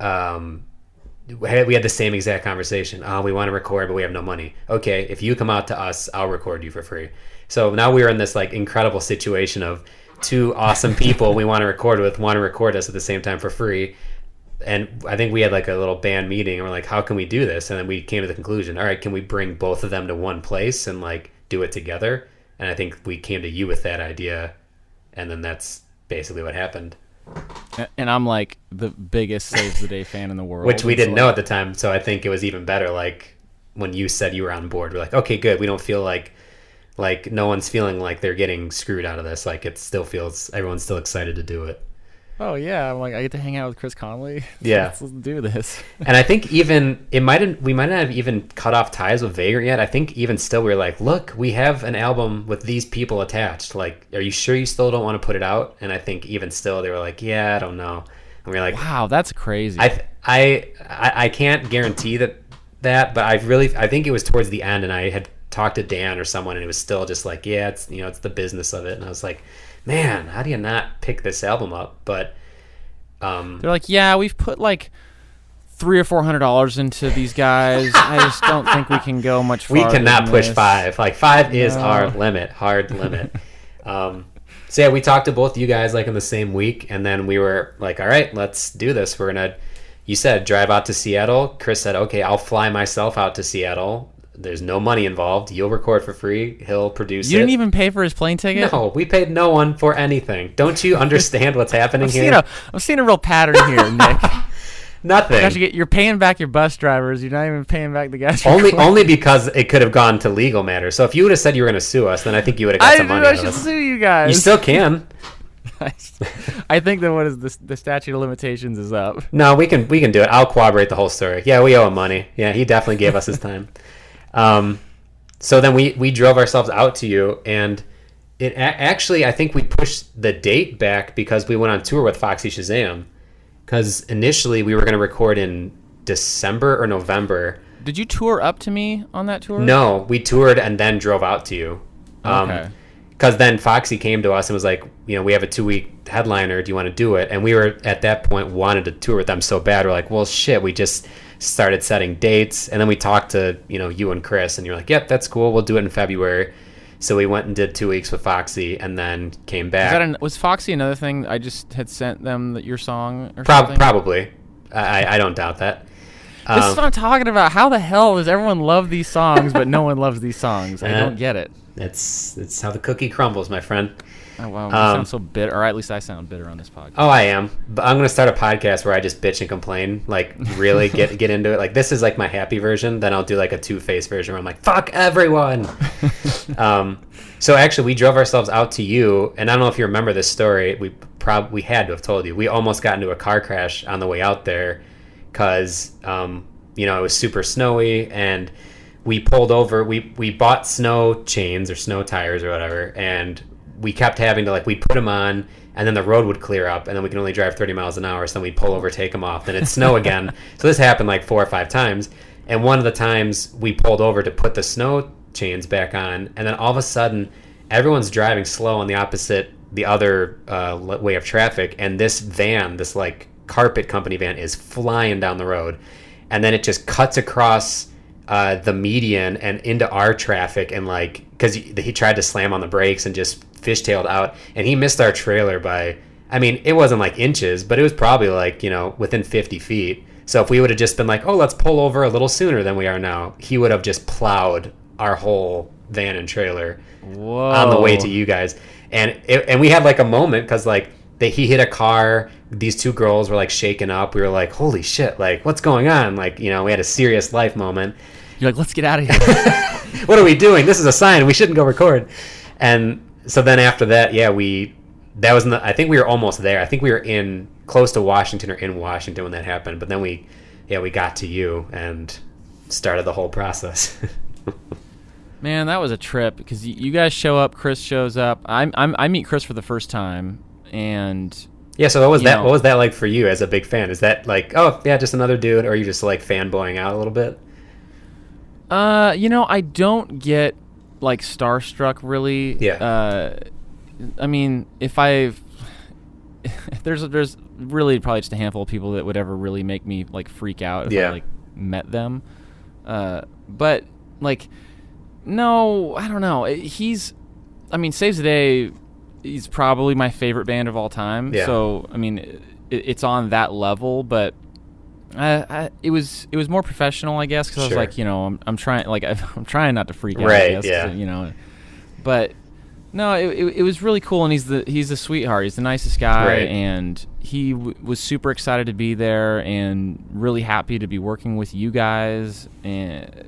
we had the same exact conversation. Oh, we want to record, but we have no money. Okay, if you come out to us, I'll record you for free. So now we're in this like incredible situation of two awesome people we want to record us at the same time for free. And I think we had like a little band meeting, and we're like, how can we do this? And then we came to the conclusion, all right, can we bring both of them to one place and like do it together? And I think we came to you with that idea, and then that's basically what happened. And I'm like the biggest Saves the Day fan in the world. Which we didn't know at the time, so I think it was even better, like, when you said you were on board. We're like, okay, good. We don't feel like no one's feeling like they're getting screwed out of this. Like, it still feels, everyone's still excited to do it. oh yeah, I'm like, I get to hang out with Chris Conley. Yeah. Let's do this. And I think even we might not have even cut off ties with Vagrant yet. I think even still we were like, look, we have an album with these people attached. Like, are you sure you still don't want to put it out? And I think even still they were like, yeah, I don't know. And we were like, wow, that's crazy. I can't guarantee that, but I think it was towards the end, and I had talked to Dan or someone, and it was still just like, yeah, it's it's the business of it. And I was like, man, how do you not pick this album up? But they're like, yeah, we've put like $300 or $400 into these guys. I just don't think we can go much farther. We cannot push this. 5. Like 5 is our limit, hard limit. So yeah, we talked to both you guys like in the same week, and then we were like, all right, let's do this. We're gonna, you said drive out to Seattle. Chris said, okay, I'll fly myself out to Seattle. There's no money involved. You'll record for free. He'll produce it. You didn't even pay for his plane ticket? No, we paid no one for anything. Don't you understand what's happening here? I'm seeing a real pattern here, Nick. Nothing. You're paying back your bus drivers. You're not even paying back the gas. Only because it could have gone to legal matters. So if you would have said you were going to sue us, then I think you would have got some money out of us. I should sue you guys. You still can. I think that what is the statute of limitations is up. No, we can do it. I'll corroborate the whole story. Yeah, we owe him money. Yeah, he definitely gave us his time. So then we drove ourselves out to you, and it actually I think we pushed the date back because we went on tour with Foxy Shazam. Because initially we were going to record in December or November. Did you tour up to me on that tour? No, we toured and then drove out to you. Okay. Because then Foxy came to us and was like, we have a 2-week headliner. Do you want to do it? And we were, at that point, wanted to tour with them so bad. We're like, well, shit, we just started setting dates. And then we talked to, you and Chris. And you're like, yep, that's cool. We'll do it in February. So we went and did 2 weeks with Foxy and then came back. Was Foxy another thing? I just had sent them your song or something? Probably. I don't doubt that. This is what I'm talking about. How the hell does everyone love these songs, but no one loves these songs? I don't get it. It's how the cookie crumbles, my friend. Oh, wow. You sound so bitter. Or at least I sound bitter on this podcast. Oh, I am. But I'm going to start a podcast where I just bitch and complain. Like, really get into it. Like, this is like my happy version. Then I'll do like a two-faced version where I'm like, fuck everyone. So actually, we drove ourselves out to you. And I don't know if you remember this story. We had to have told you. We almost got into a car crash on the way out there because, it was super snowy. And we pulled over. We bought snow chains or snow tires or whatever. And we kept having to we'd put them on and then the road would clear up and then we can only drive 30 miles an hour. So then we'd pull over, take them off. Then it'd snow again. So this happened like 4 or 5 times. And one of the times we pulled over to put the snow chains back on. And then all of a sudden everyone's driving slow on the other way of traffic. And this van, this carpet company van is flying down the road. And then it just cuts across the median and into our traffic. And because he tried to slam on the brakes and just fishtailed out, and he missed our trailer by, it wasn't inches, but it was probably within 50 feet. So if we would have just been like, oh, let's pull over a little sooner than we are now, he would have just plowed our whole van and trailer on the way to you guys. And we had a moment because he hit a car. These 2 girls were shaken up. We were like, holy shit, what's going on? We had a serious life moment. You're like, let's get out of here. What are we doing? This is a sign. We shouldn't go record. And so then after that, yeah, I think we were almost there. I think we were close to Washington or in Washington when that happened. But then we got to you and started the whole process. Man, that was a trip because you guys show up. Chris shows up. I meet Chris for the first time, and yeah. So what was that? What was that like for you as a big fan? Is that oh yeah, just another dude, or are you just fanboying out a little bit? I don't get starstruck really. Yeah. There's really probably just a handful of people that would ever really make me freak out if I met them. But no, I don't know. Saves the Day, he's probably my favorite band of all time. Yeah. So it's on that level, but it was more professional, I guess, because Sure. I was I'm trying I'm trying not to freak out, right, I guess, yeah. But no, it was really cool, and he's the sweetheart. He's the nicest guy, right. And he was super excited to be there and really happy to be working with you guys, and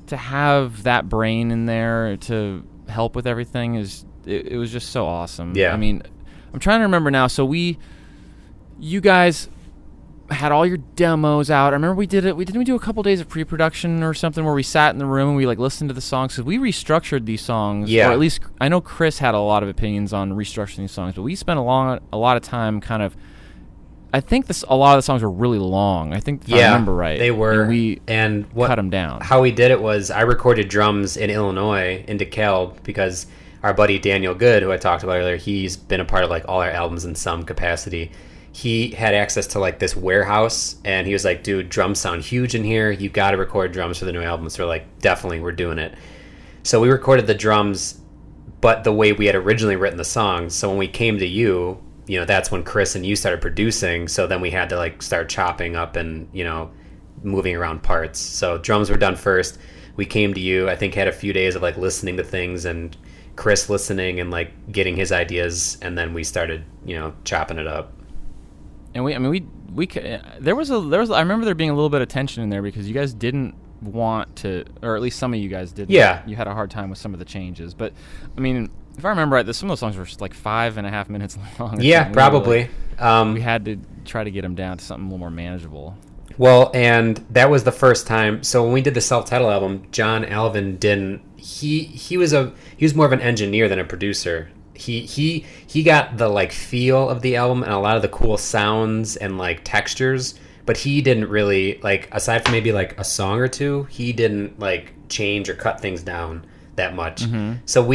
to have that brain in there to help with everything it was just so awesome. Yeah. I'm trying to remember now. So you guys had all your demos out. I remember didn't we do a couple days of pre-production or something where we sat in the room and we like listened to the songs? So we restructured these songs. Yeah. Or at least I know Chris had a lot of opinions on restructuring these songs, but we spent a lot of time kind of. I think a lot of the songs were really long. I think if I remember right, they were. And we cut them down. How we did it was I recorded drums in Illinois in DeKalb because our buddy Daniel Good, who I talked about earlier, he's been a part of like all our albums in some capacity. He had access to like this warehouse, and he was like, dude, drums sound huge in here. You got to record drums for the new album. So we're like, definitely, we're doing it. So we recorded the drums, but the way we had originally written the songs. So when we came to you, that's when Chris and you started producing. So then we had to like start chopping up and, moving around parts. So drums were done first. We came to you, I think had a few days of like listening to things and Chris listening and like getting his ideas. And then we started, chopping it up. And there was I remember there being a little bit of tension in there because you guys didn't want to, or at least some of you guys didn't. Yeah. You had a hard time with some of the changes. But, I mean, if I remember right, some of those songs were like 5.5 minutes long. Yeah, probably. We had to try to get them down to something a little more manageable. Well, and that was the first time. So when we did the self-titled album, John Alvin didn't. He was more of an engineer than a producer. He got the like feel of the album and a lot of the cool sounds and like textures, but he didn't really like, aside from maybe like a song or two, he didn't like change or cut things down that much. Mm-hmm. So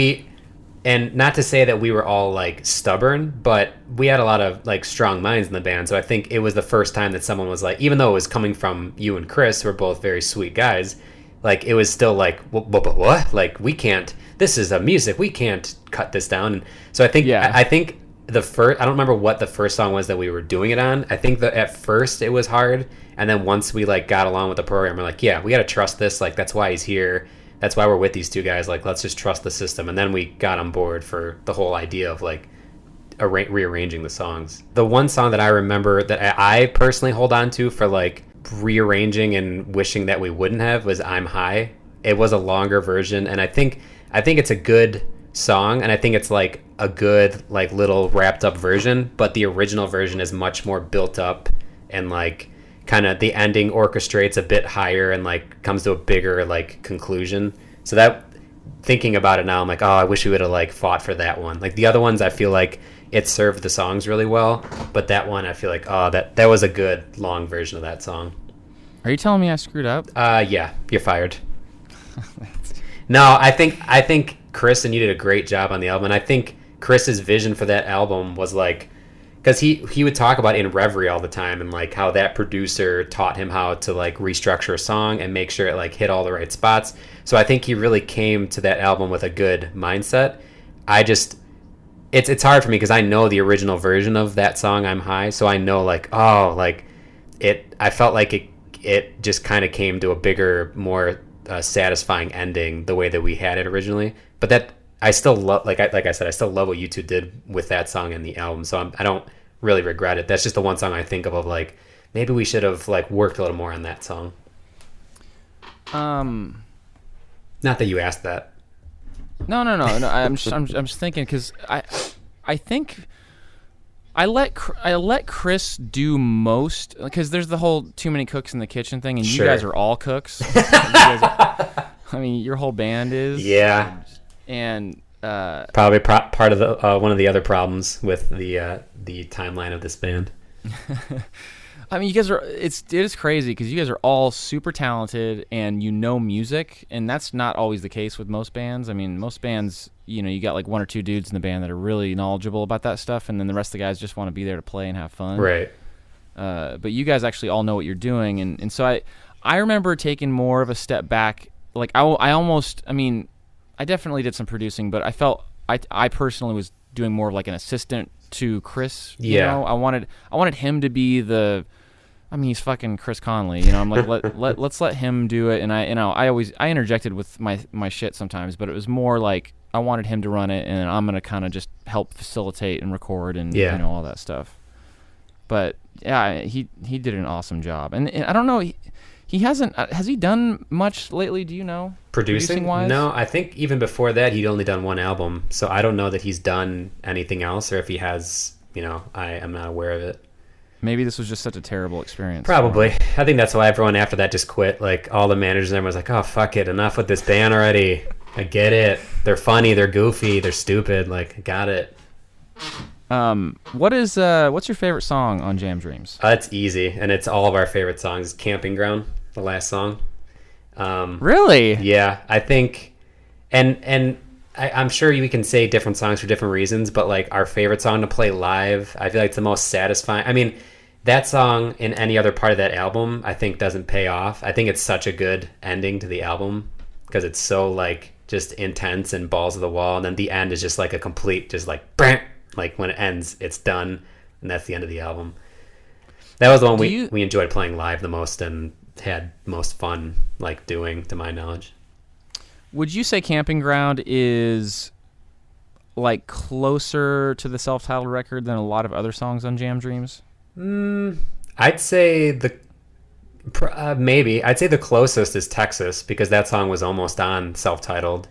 and not to say that we were all like stubborn, but we had a lot of like strong minds in the band. So I think it was the first time that someone was like, even though it was coming from you and Chris, who are both very sweet guys, like it was still like, what? Like we can't. This is a music. We can't cut this down. And so I think I think the first. I don't remember what the first song was that we were doing it on. I think that at first it was hard, and then once we like got along with the program, we're like, yeah, we got to trust this. Like that's why he's here. That's why we're with these two guys. Like, let's just trust the system. And then we got on board for the whole idea of like rearranging the songs. The one song that I remember that I personally hold on to for like rearranging and wishing that we wouldn't have was "I'm High." It was a longer version, and I think it's a good song, and I think it's like a good like little wrapped up version. But the original version is much more built up and like. Kind of the ending orchestrates a bit higher and like comes to a bigger like conclusion. So that thinking about it now, I'm like, oh, I wish we would have like fought for that one. Like the other ones, I feel like it served the songs really well, but that one, I feel like, oh, that was a good long version of that song. Are you telling me I screwed up? Yeah, you're fired. No, I think Chris and you did a great job on the album, and I think Chris's vision for that album was like. Because he would talk about in Reverie all the time and like how that producer taught him how to like restructure a song and make sure it like hit all the right spots. So I think he really came to that album with a good mindset. It's hard for me because I know the original version of that song "I'm High," so I know like I felt like it just kind of came to a bigger, more satisfying ending the way that we had it originally. But that I still love, like I said, I still love what you two did with that song and the album. So I don't really regret it. That's just the one song I think of like maybe we should have like worked a little more on that song. Not that you asked that. No. I'm just thinking because I think I let Chris do most because there's the whole too many cooks in the kitchen thing, and Sure. You guys are all cooks. I mean, your whole band is. Yeah. And probably part of the one of the other problems with the timeline of this band. I mean, you guys it is crazy because you guys are all super talented and you know music, and that's not always the case with most bands. I mean, most bands, you got like one or two dudes in the band that are really knowledgeable about that stuff, and then the rest of the guys just want to be there to play and have fun. Right. But you guys actually all know what you're doing, and so I remember taking more of a step back. Like I definitely did some producing, but I felt I personally was doing more of like an assistant to Chris. Yeah. I wanted him to be he's fucking Chris Conley. I'm like let's let him do it. And I interjected with my shit sometimes, but it was more like I wanted him to run it, and I'm gonna kind of just help facilitate and record and all that stuff. But yeah, he did an awesome job, and I don't know. He hasn't. Has he done much lately? Do you know? Producing wise? No, I think even before that he'd only done one album, so I don't know that he's done anything else, or if he has, I am not aware of it. Maybe this was just such a terrible experience. Probably. I think that's why everyone after that just quit. Like, all the managers and everyone was like, oh, fuck it, enough with this band already. I get it. They're funny, they're goofy, they're stupid. Like, I got it. What's your favorite song on Jam Dreams? It's easy, and it's all of our favorite songs. Camping Ground, the last song. Really? Yeah, I think, and I'm sure we can say different songs for different reasons, but like our favorite song to play live, I feel like it's the most satisfying. I mean, that song in any other part of that album, I think doesn't pay off. I think it's such a good ending to the album because it's so like just intense and balls to the wall, and then the end is just like a complete, just like, like when it ends, it's done, and that's the end of the album. That was the one we enjoyed playing live the most and had most fun like doing, to my knowledge. Would you say Camping Ground is like closer to the self-titled record than a lot of other songs on Jam Dreams? I'd say maybe I'd say the closest is Texas, because that song was almost on self-titled.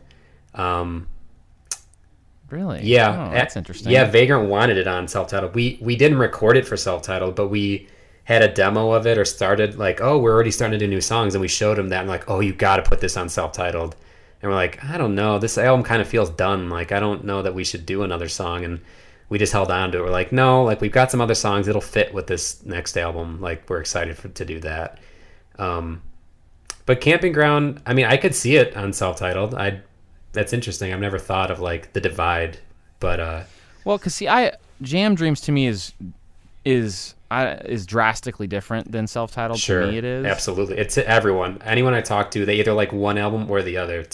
Really? Yeah. Oh, that's interesting. Yeah, Vagrant wanted it on self-titled. We didn't record it for self-titled, but we had a demo of it, or started like, oh, we're already starting to do new songs, and we showed him that, and like, oh, you got to put this on self-titled. And we're like, I don't know, this album kind of feels done. Like, I don't know that we should do another song. And we just held on to it. We're like, no, like, we've got some other songs. It'll fit with this next album. Like, we're excited to do that. But Camping Ground, I mean, I could see it on self-titled. That's interesting. I've never thought of like the divide, but well, because see, Jam Dreams to me is drastically different than self-titled. Sure, to me it is. Absolutely. It's anyone I talk to, they either like one album or the other.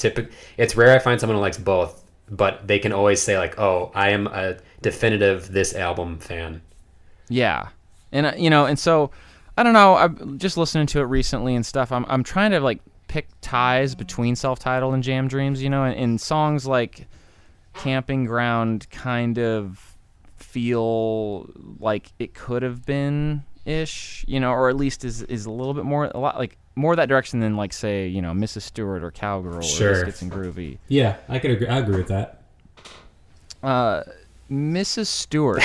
It's rare I find someone who likes both, but they can always say like, oh, I am a definitive this album fan. Yeah, and and so I don't know, I'm just listening to it recently and stuff. I'm trying to like pick ties between self-titled and Jam Dreams, and songs like Camping Ground kind of feel like it could have been ish, or at least is a little bit more, a lot like more that direction than like, say, Mrs. Stewart or Cowgirl Sure. or Biscuits and Groovy. Yeah, I could agree. I agree with that. Mrs. Stewart.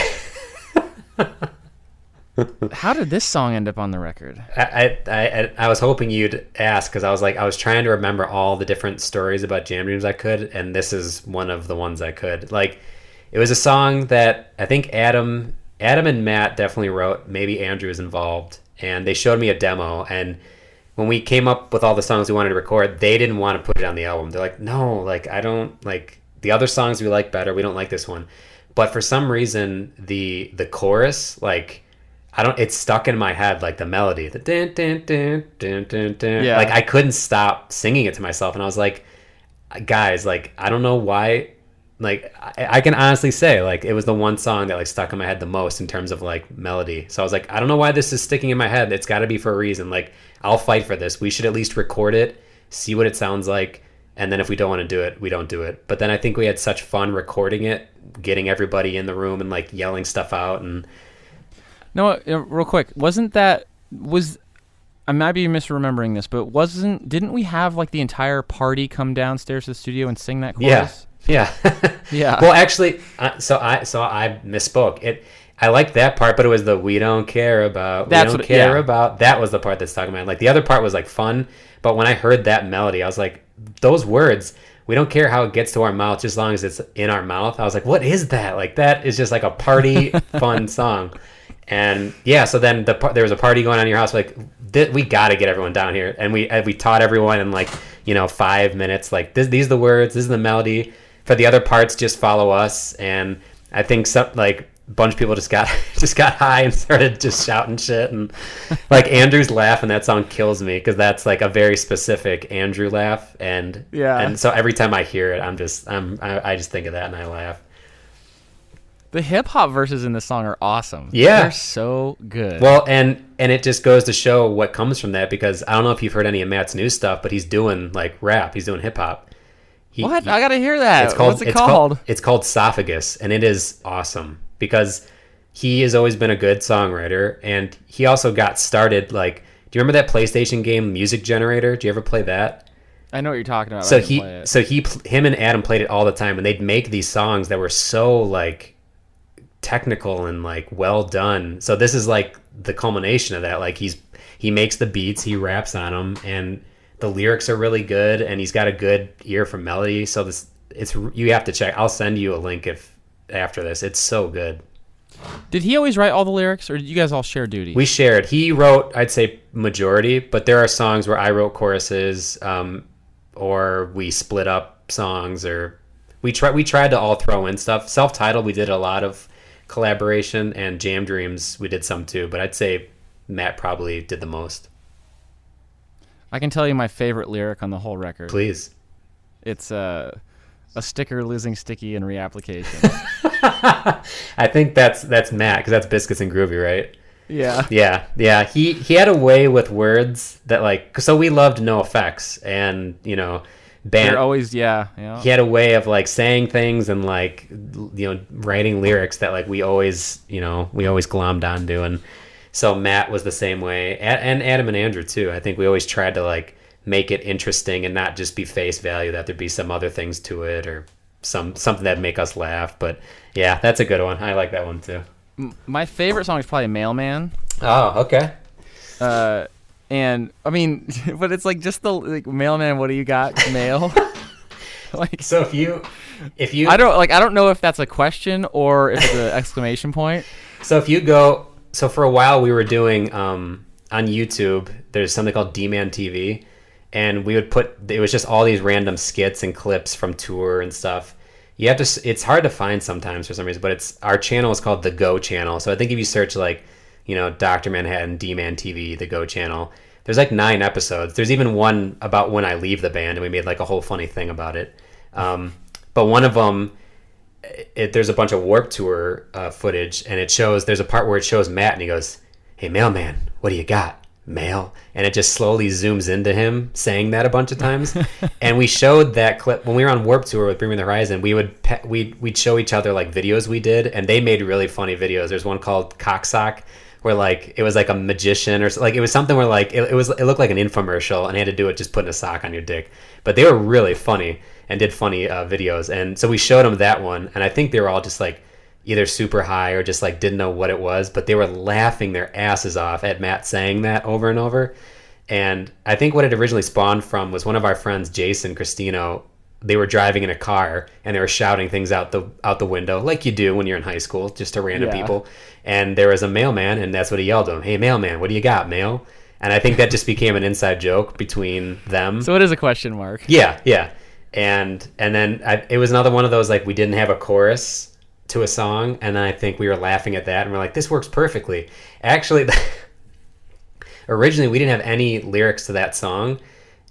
How did this song end up on the record? I was hoping you'd ask, because I was trying to remember all the different stories about Jam Dreams I could, and this is one of the ones I could. Like, it was a song that I think Adam and Matt definitely wrote. Maybe Andrew was involved, and they showed me a demo. And when we came up with all the songs we wanted to record, they didn't want to put it on the album. They're like, no, like, I don't like the other songs we like better. We don't like this one. But for some reason, the chorus, like, it's stuck in my head, like the melody, the dun, dun, dun, dun, dun, dun. Yeah. Like, I couldn't stop singing it to myself, and I was like, guys, like, I don't know why. Like, I can honestly say, like, it was the one song that like stuck in my head the most in terms of like melody. So I was like, I don't know why this is sticking in my head. It's got to be for a reason. Like, I'll fight for this. We should at least record it, see what it sounds like, and then if we don't want to do it, we don't do it. But then I think we had such fun recording it, getting everybody in the room and like yelling stuff out. And no, real quick, I might be misremembering this, but didn't we have like the entire party come downstairs to the studio and sing that chorus? Yeah. Yeah. Well, actually, so I misspoke. I liked that part, but it was the "we don't care about," about. That was the part that's stuck in my head. Like, the other part was like fun, but when I heard that melody, I was like, those words, "we don't care how it gets to our mouth, just as long as it's in our mouth." I was like, what is that? Like, that is just like a party fun song. And yeah, so then there was a party going on in your house. Like, we got to get everyone down here, and we taught everyone in like 5 minutes. Like, these are the words, this is the melody. For the other parts, just follow us. And I think a bunch of people just got high and started just shouting shit. And like, Andrew's laugh in that song kills me, because that's like a very specific Andrew laugh. And yeah, and so every time I hear it, I just think of that and I laugh. The hip hop verses in this song are awesome. Yeah, they're so good. Well, and it just goes to show what comes from that, because I don't know if you've heard any of Matt's new stuff, but he's doing like rap. He's doing hip hop. What? I gotta hear that. What's it called? It's called Sophagus, and it is awesome, because he has always been a good songwriter, and he also got started like Do you remember that PlayStation game Music Generator? Do you ever play that? I know what you're talking about. So I didn't play it. him and Adam played it all the time, and they'd make these songs that were so like technical and like well done. So this is like the culmination of that. Like he makes the beats, he raps on them, and the lyrics are really good, and he's got a good ear for melody. So you have to check. I'll send you a link after this. It's so good. Did he always write all the lyrics, or did you guys all share duty? We shared. He wrote, I'd say, majority, but there are songs where I wrote choruses, or we split up songs, or we tried to all throw in stuff. Self-titled, we did a lot of collaboration, and Jam Dreams, we did some too, but I'd say Matt probably did the most. I can tell you my favorite lyric on the whole record. Please. It's a sticker losing sticky in reapplication. I think that's Matt, because that's Biscuits and Groovy, right? Yeah. Yeah. He had a way with words that, like, so we loved No Effects, and band. They're always He had a way of like saying things and like writing lyrics that like we always glommed onto, and so Matt was the same way, and Adam and Andrew too. I think we always tried to like make it interesting and not just be face value, that there'd be some other things to it or something that'd make us laugh. But yeah, that's a good one. I like that one too. My favorite song is probably Mailman. Oh, okay. And I mean, but it's like just the like, Mailman, what do you got? Mail. Like, so if you I don't know if that's a question or if it's an exclamation point. So for a while we were doing on YouTube, there's something called D-Man TV, and we would it was just all these random skits and clips from tour and stuff. You have to, it's hard to find sometimes for some reason, but our channel is called the Go channel. So I think if you search like, Dr. Manhattan, D-Man TV, the Go channel, there's like 9 episodes. There's even one about when I leave the band, and we made like a whole funny thing about it. But one of them, there's a bunch of Warped Tour footage, and there's a part where it shows Matt, and he goes, "Hey, mailman, what do you got? Mail?" And it just slowly zooms into him saying that a bunch of times. And we showed that clip when we were on Warped Tour with Bring Me the Horizon. We'd show each other like videos we did, and they made really funny videos. There's one called Cocksock, where like it was like a magician, or like it was something where like it looked like an infomercial, and you had to do it just putting a sock on your dick. But they were really funny and did funny videos. And so we showed them that one, and I think they were all just like either super high or just like didn't know what it was, but they were laughing their asses off at Matt saying that over and over. And I think what it originally spawned from was one of our friends, Jason Cristino. They were driving in a car, and they were shouting things out the window like you do when you're in high school, just to random people. And there was a mailman, and that's what he yelled to him. "Hey, mailman, what do you got, mail?" And I think that just became an inside joke between them. So it is a question mark. Yeah. And then it was another one of those, like, we didn't have a chorus to a song, and I think we were laughing at that, and we're like, this works perfectly. Actually, originally we didn't have any lyrics to that song,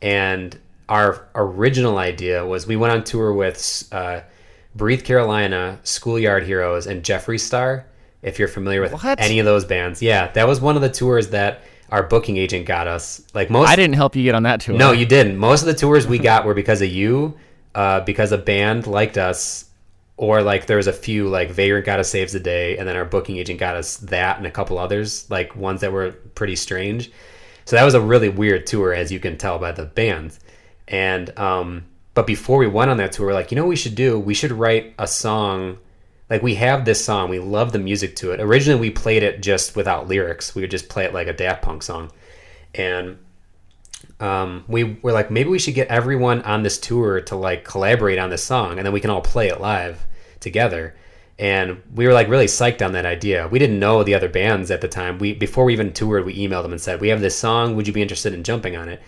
and our original idea was we went on tour with Breathe Carolina, Schoolyard Heroes, and Jeffree Star, if you're familiar with any of those bands. Yeah, that was one of the tours that our booking agent got us. Like I didn't help you get on that tour. No, you didn't. Most of the tours we got were because of you, because a band liked us, or like there was a few, like Vagrant got us Saves the Day, and then our booking agent got us that and a couple others, like ones that were pretty strange. So that was a really weird tour, as you can tell by the bands. And but before we went on that tour, we're like, what we should do? We should write a song. Like, we have this song, we love the music to it. Originally we played it just without lyrics. We would just play it like a Daft Punk song. And we were like, maybe we should get everyone on this tour to like collaborate on this song, and then we can all play it live together. And we were like really psyched on that idea. We didn't know the other bands at the time. Before we even toured, we emailed them and said, we have this song, would you be interested in jumping on it?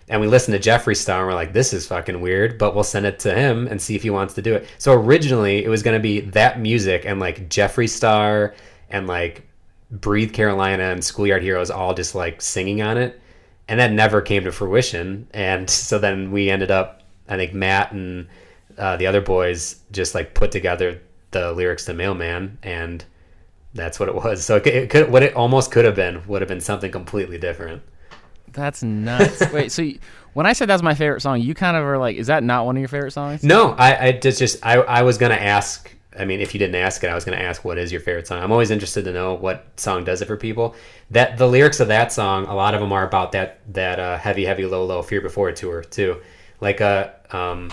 And we listened to Jeffree Star, and we're like, this is fucking weird, but we'll send it to him and see if he wants to do it. So originally it was going to be that music and like Jeffree Star and like Breathe Carolina and Schoolyard Heroes all just like singing on it. And that never came to fruition. And so then we ended up, I think Matt and the other boys just like put together the lyrics to Mailman, and that's what it was. So what it almost could have been would have been something completely different. That's nuts. Wait, so when I said that's my favorite song, you kind of are like, is that not one of your favorite songs? No, I was gonna ask I mean, if you didn't ask it, I was going to ask, what is your favorite song? I'm always interested to know what song does it for people. That the lyrics of that song, a lot of them are about that heavy, heavy, low, low, Fear Before tour too. Like there's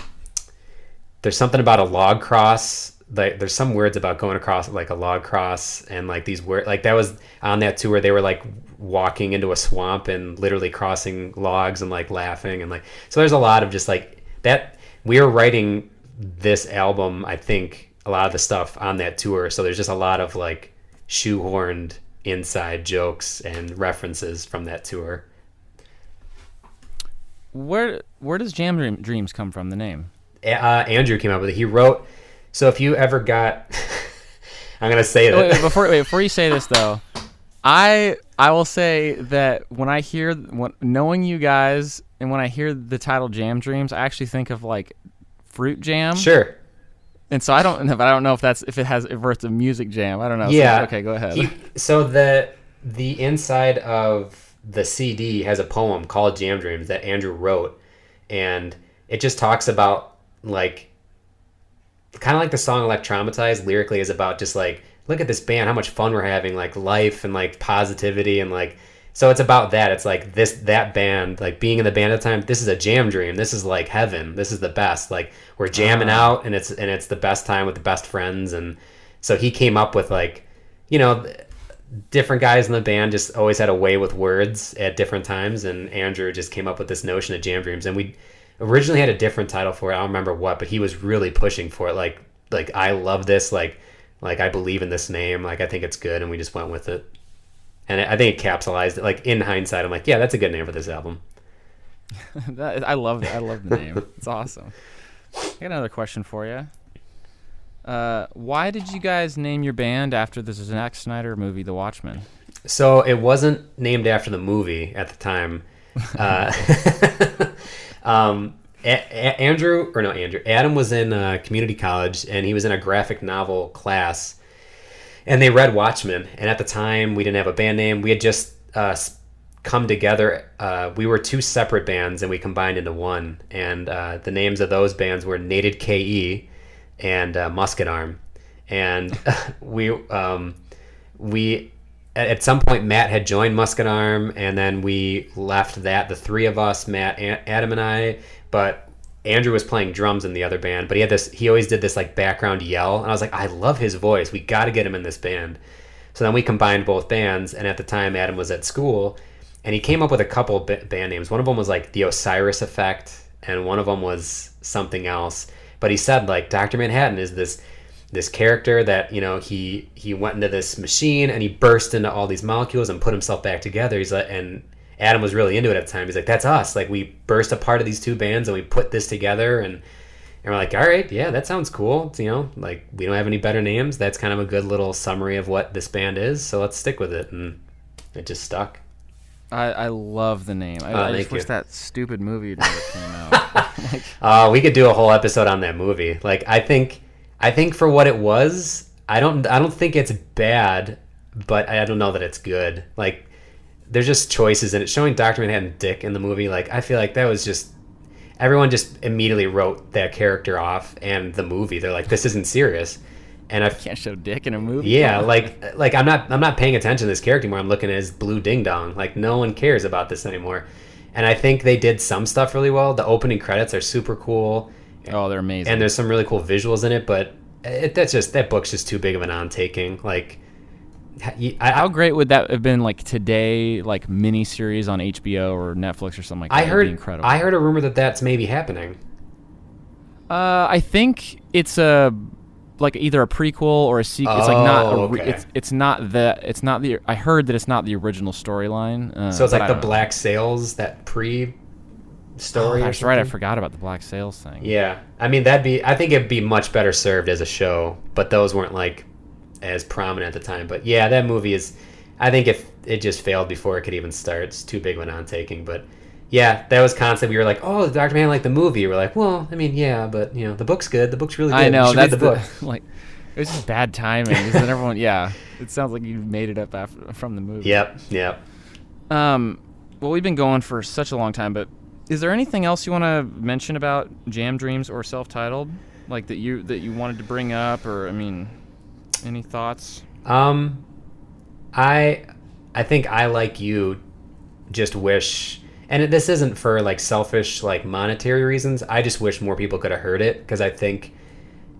something about a log cross. Like there's some words about going across like a log cross, and like these words, like that was on that tour. They were like walking into a swamp and literally crossing logs and like laughing and like. So there's a lot of just like that. We were writing this album, I think, a lot of the stuff on that tour. So there's just a lot of like shoehorned inside jokes and references from that tour. Where does Dreams come from? The name? Andrew came up with it. He wrote. So if you ever got, I'm gonna say that. Before you say this though, I will say that when I hear knowing you guys and when I hear the title Jam Dreams, I actually think of like fruit jam. Sure. And so I don't know if it's a music jam. I don't know. Yeah. So, okay, go ahead. So the inside of the CD has a poem called Jam Dreams that Andrew wrote, and it just talks about like kind of like the song Electraumatized lyrically is about just like, look at this band, how much fun we're having, like life and like positivity and like, so it's about that. It's like that band, like being in the band at the time, this is a jam dream. This is like heaven. This is the best. Like we're jamming out and it's the best time with the best friends. And so he came up with like, you know, different guys in the band just always had a way with words at different times. And Andrew just came up with this notion of jam dreams. And we originally had a different title for it. I don't remember what, but he was really pushing for it. Like I love this. Like I believe in this name. Like I think it's good, and we just went with it. And I think it capsulized it. Like in hindsight, I'm like, yeah, that's a good name for this album. I love the name. It's awesome. I got another question for you. Why did you guys name your band after the Zack Snyder movie, The Watchmen? So it wasn't named after the movie at the time. Adam was in community college, and he was in a graphic novel class, and they read Watchmen. And at the time, we didn't have a band name. We had just come together. We were two separate bands, and we combined into one. And the names of those bands were Nated KE and Musket Arm. And we at some point, Matt had joined Musket Arm, and then we left that, the three of us, Matt, Adam, and I. But Andrew was playing drums in the other band, but he always did this like background yell, and I was like, I love his voice. We got to get him in this band. So then we combined both bands, and at the time, Adam was at school, and he came up with a couple band names. One of them was like The Osiris Effect, and one of them was something else. But he said like Dr. Manhattan is this character that, you know, he went into this machine and he burst into all these molecules and put himself back together. He's like, and Adam was really into it at the time. He's like, that's us. Like we burst apart of these two bands and we put this together, and we're like, all right, yeah, that sounds cool. It's, you know, like we don't have any better names. That's kind of a good little summary of what this band is. So let's stick with it. And it just stuck. I love the name. I just wish that stupid movie never came out. We could do a whole episode on that movie. Like I think for what it was, I don't think it's bad, but I don't know that it's good. Like there's just choices in it. Showing Dr. Manhattan Dick in the movie, like I feel like that was just, everyone just immediately wrote that character off and the movie. They're like, this isn't serious. And I can't show Dick in a movie. Yeah, like I'm not paying attention to this character anymore. I'm looking at his blue ding dong. Like no one cares about this anymore. And I think they did some stuff really well. The opening credits are super cool. Oh, they're amazing. And there's some really cool visuals in it, but that book's just too big of an on-taking. Like, how great would that have been? Like today, like mini series on HBO or Netflix or something like that. That'd be incredible. I heard a rumor that's maybe happening. I think it's like either a prequel or a sequel. It's like not. Okay. It's not the. It's not the. I heard that it's not the original storyline. So it's like the Black Sails, that story. Oh, that's right. I forgot about the Black Sails thing. Yeah, I mean I think it'd be much better served as a show, but those weren't like as prominent at the time. But yeah, that movie is. I think if it just failed before it could even start, it's too big of an on-taking. But yeah, that was constant. We were like, oh, Dr. Man liked the movie. We're like, well, I mean, yeah, but you know, the book's good. The book's really good. I know, that's the book. Like, it was just bad timing. And then everyone, yeah, it sounds like you made it up from the movie. Yep. Well, we've been going for such a long time, but is there anything else you want to mention about Jam Dreams or Self-Titled? like that you wanted to bring up, or I mean, any thoughts? I think I, like you, just wish, and this isn't for like selfish like monetary reasons. I just wish more people could have heard it, because I think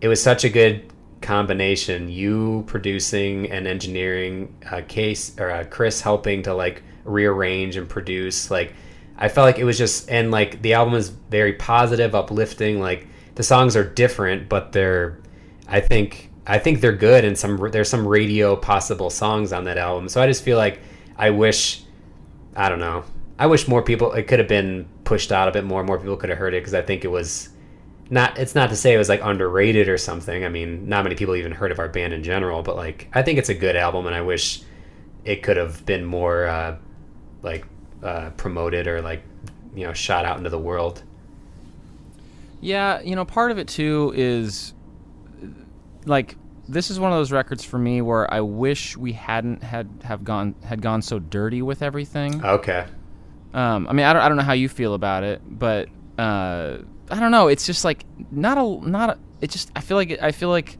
it was such a good combination. You producing and engineering, Chris helping to like rearrange and produce. Like, I felt like it was just, and like the album is very positive, uplifting. Like, the songs are different, but I think they're good, and there's some radio possible songs on that album. So I just feel like I wish more people, it could have been pushed out a bit more people could have heard it, because I think it was it's not to say it was like underrated or something. I mean, not many people even heard of our band in general, but like, I think it's a good album, and I wish it could have been more promoted, or like, shot out into the world. Yeah, part of it too is like, this is one of those records for me where I wish we hadn't had gone so dirty with everything. Okay. I mean, I don't know how you feel about it, but I don't know. It's just like it just I feel like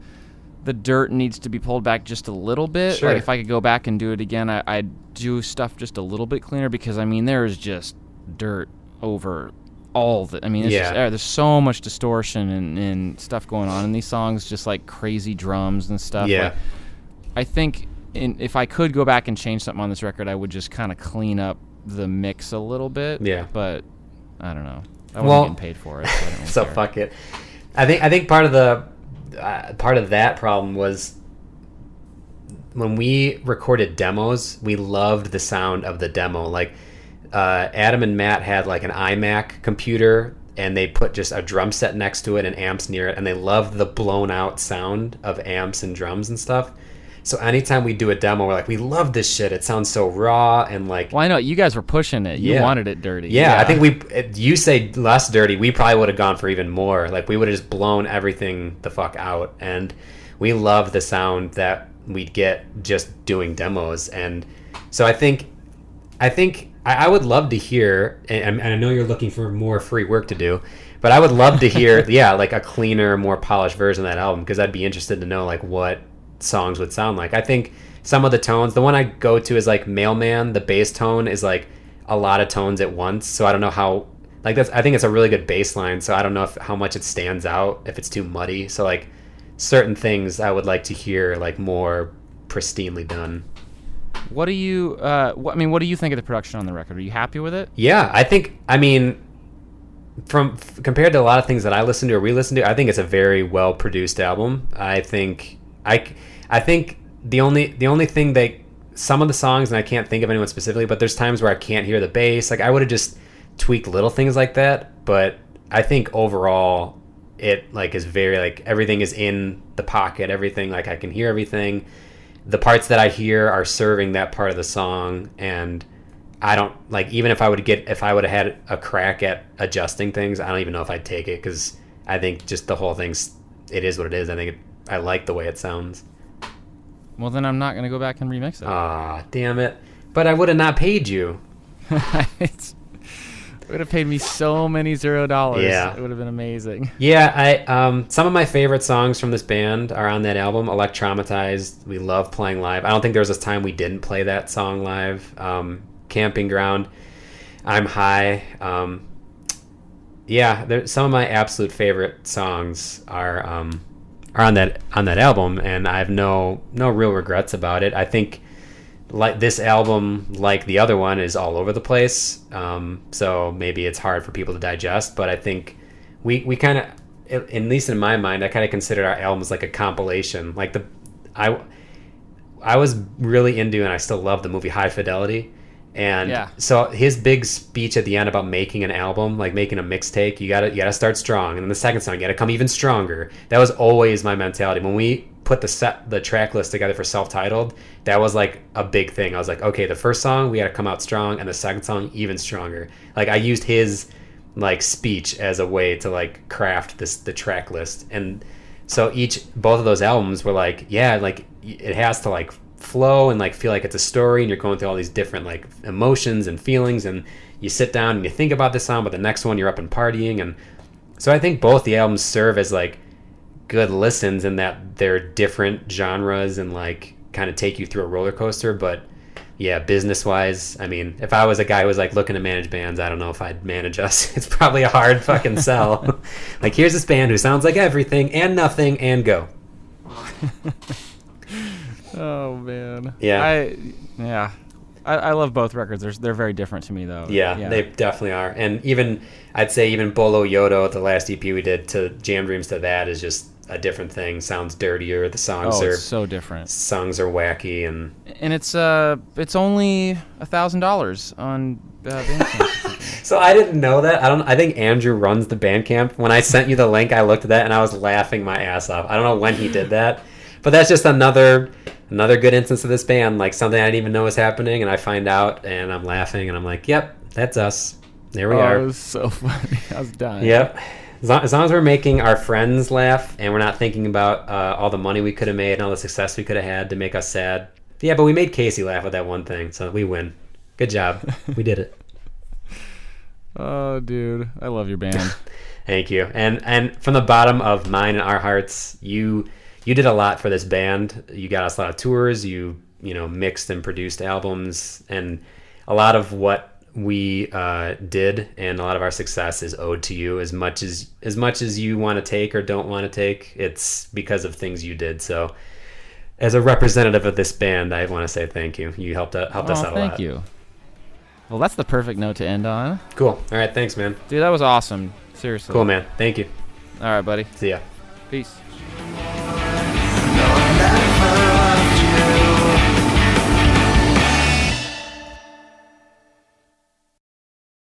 the dirt needs to be pulled back just a little bit. Sure. Like, if I could go back and do it again, I'd do stuff just a little bit cleaner, because I mean, there is just dirt over all the. I mean, it's just, there's so much distortion and stuff going on in these songs, just like crazy drums and stuff. Yeah. Like, I think if I could go back and change something on this record, I would just kind of clean up the mix a little bit. Yeah. But I don't know. I wasn't getting paid for it, so I don't really so care. Fuck it. I think part of that problem was when we recorded demos, we loved the sound of the demo. Like, Adam and Matt had like an iMac computer, and they put just a drum set next to it and amps near it, and they loved the blown out sound of amps and drums and stuff. So anytime we do a demo, we're like, we love this shit. It sounds so raw and like. Well, I know you guys were pushing it. You wanted it dirty. Yeah, I think you say less dirty. We probably would have gone for even more. Like, we would have just blown everything the fuck out. And we love the sound that we'd get just doing demos. And so I think I would love to hear, and I know you're looking for more free work to do, but I would love to hear, like a cleaner, more polished version of that album, because I'd be interested to know like what songs would sound like. I think some of the tones, the one I go to is like Mailman. The bass tone is like a lot of tones at once, so I don't know how, like, I think it's a really good bass line, so I don't know how much it stands out, if it's too muddy. So like, certain things I would like to hear like more pristinely done. What do you what do you think of the production on the record? Are you happy with it? Yeah, I mean, compared to a lot of things that I listen to or we listen to, I think it's a very well produced album. I think the only thing that some of the songs, and I can't think of anyone specifically, but there's times where I can't hear the bass. Like, I would have just tweaked little things like that, but I think overall it like is very like, everything is in the pocket, everything, like I can hear everything. The parts that I hear are serving that part of the song, and I don't like, even if I would have had a crack at adjusting things, I don't even know if I'd take it, because I think just the whole thing's, it is what it is. I think I like the way it sounds. Well, then I'm not going to go back and remix it. Ah, damn it. But I would have not paid you. It would have paid me so many $0. Yeah. It would have been amazing. Yeah, some of my favorite songs from this band are on that album. Electraumatized, we love playing live. I don't think there was this time we didn't play that song live. Camping Ground, I'm High. Some of my absolute favorite songs are on that album, and I have no real regrets about it. I think like this album, like the other one, is all over the place, so maybe it's hard for people to digest, but I think we kind of, at least in my mind, I kind of consider our albums like a compilation. Like, I was really into, and I still love, the movie High Fidelity. And so his big speech at the end about making an album, like making a mixtape, you gotta start strong, and then the second song, you gotta come even stronger. That was always my mentality. When we put the track list together for Self-Titled, that was like a big thing. I was like, okay, the first song, we gotta come out strong, and the second song, even stronger. Like, I used his like speech as a way to like craft the track list. And so both of those albums were like, like it has to like flow and like feel like it's a story, and you're going through all these different like emotions and feelings, and you sit down and you think about this song, but the next one you're up and partying. And so I think both the albums serve as like good listens in that they're different genres and like kind of take you through a roller coaster. But yeah, business wise, I mean, if I was a guy who was like looking to manage bands, I don't know if I'd manage us. It's probably a hard fucking sell. Like, here's this band who sounds like everything and nothing, and go. Oh man. Yeah. I love both records. They're very different to me though. Yeah, they definitely are. And even I'd say even Bolo Yodo, the last EP we did, to Jam Dreams to that is just a different thing. Sounds dirtier. The songs are it's so different. Songs are wacky and it's only $1,000 on Bandcamp. So I didn't know that. I think Andrew runs the Bandcamp. When I sent you the link, I looked at that and I was laughing my ass off. I don't know when he did that, but that's just another good instance of this band, like something I didn't even know was happening, and I find out and I'm laughing and I'm like, yep, that's us. There we are. It was so funny. I was dying. Yep. As long as we're making our friends laugh and we're not thinking about all the money we could have made and all the success we could have had to make us sad. Yeah, but we made Casey laugh with that one thing, so we win. Good job. We did it. Oh, dude. I love your band. Thank you. And from the bottom of mine and our hearts, you did a lot for this band. You got us a lot of tours. You mixed and produced albums, and a lot of what we did and a lot of our success is owed to you. As much as you want to take or don't want to take, it's because of things you did. So as a representative of this band, I want to say thank you. You helped us out a lot. Thank you. Well, that's the perfect note to end on. Cool. All right, thanks, man. Dude, that was awesome. Seriously. Cool, man. Thank you. All right, buddy. See ya. Peace.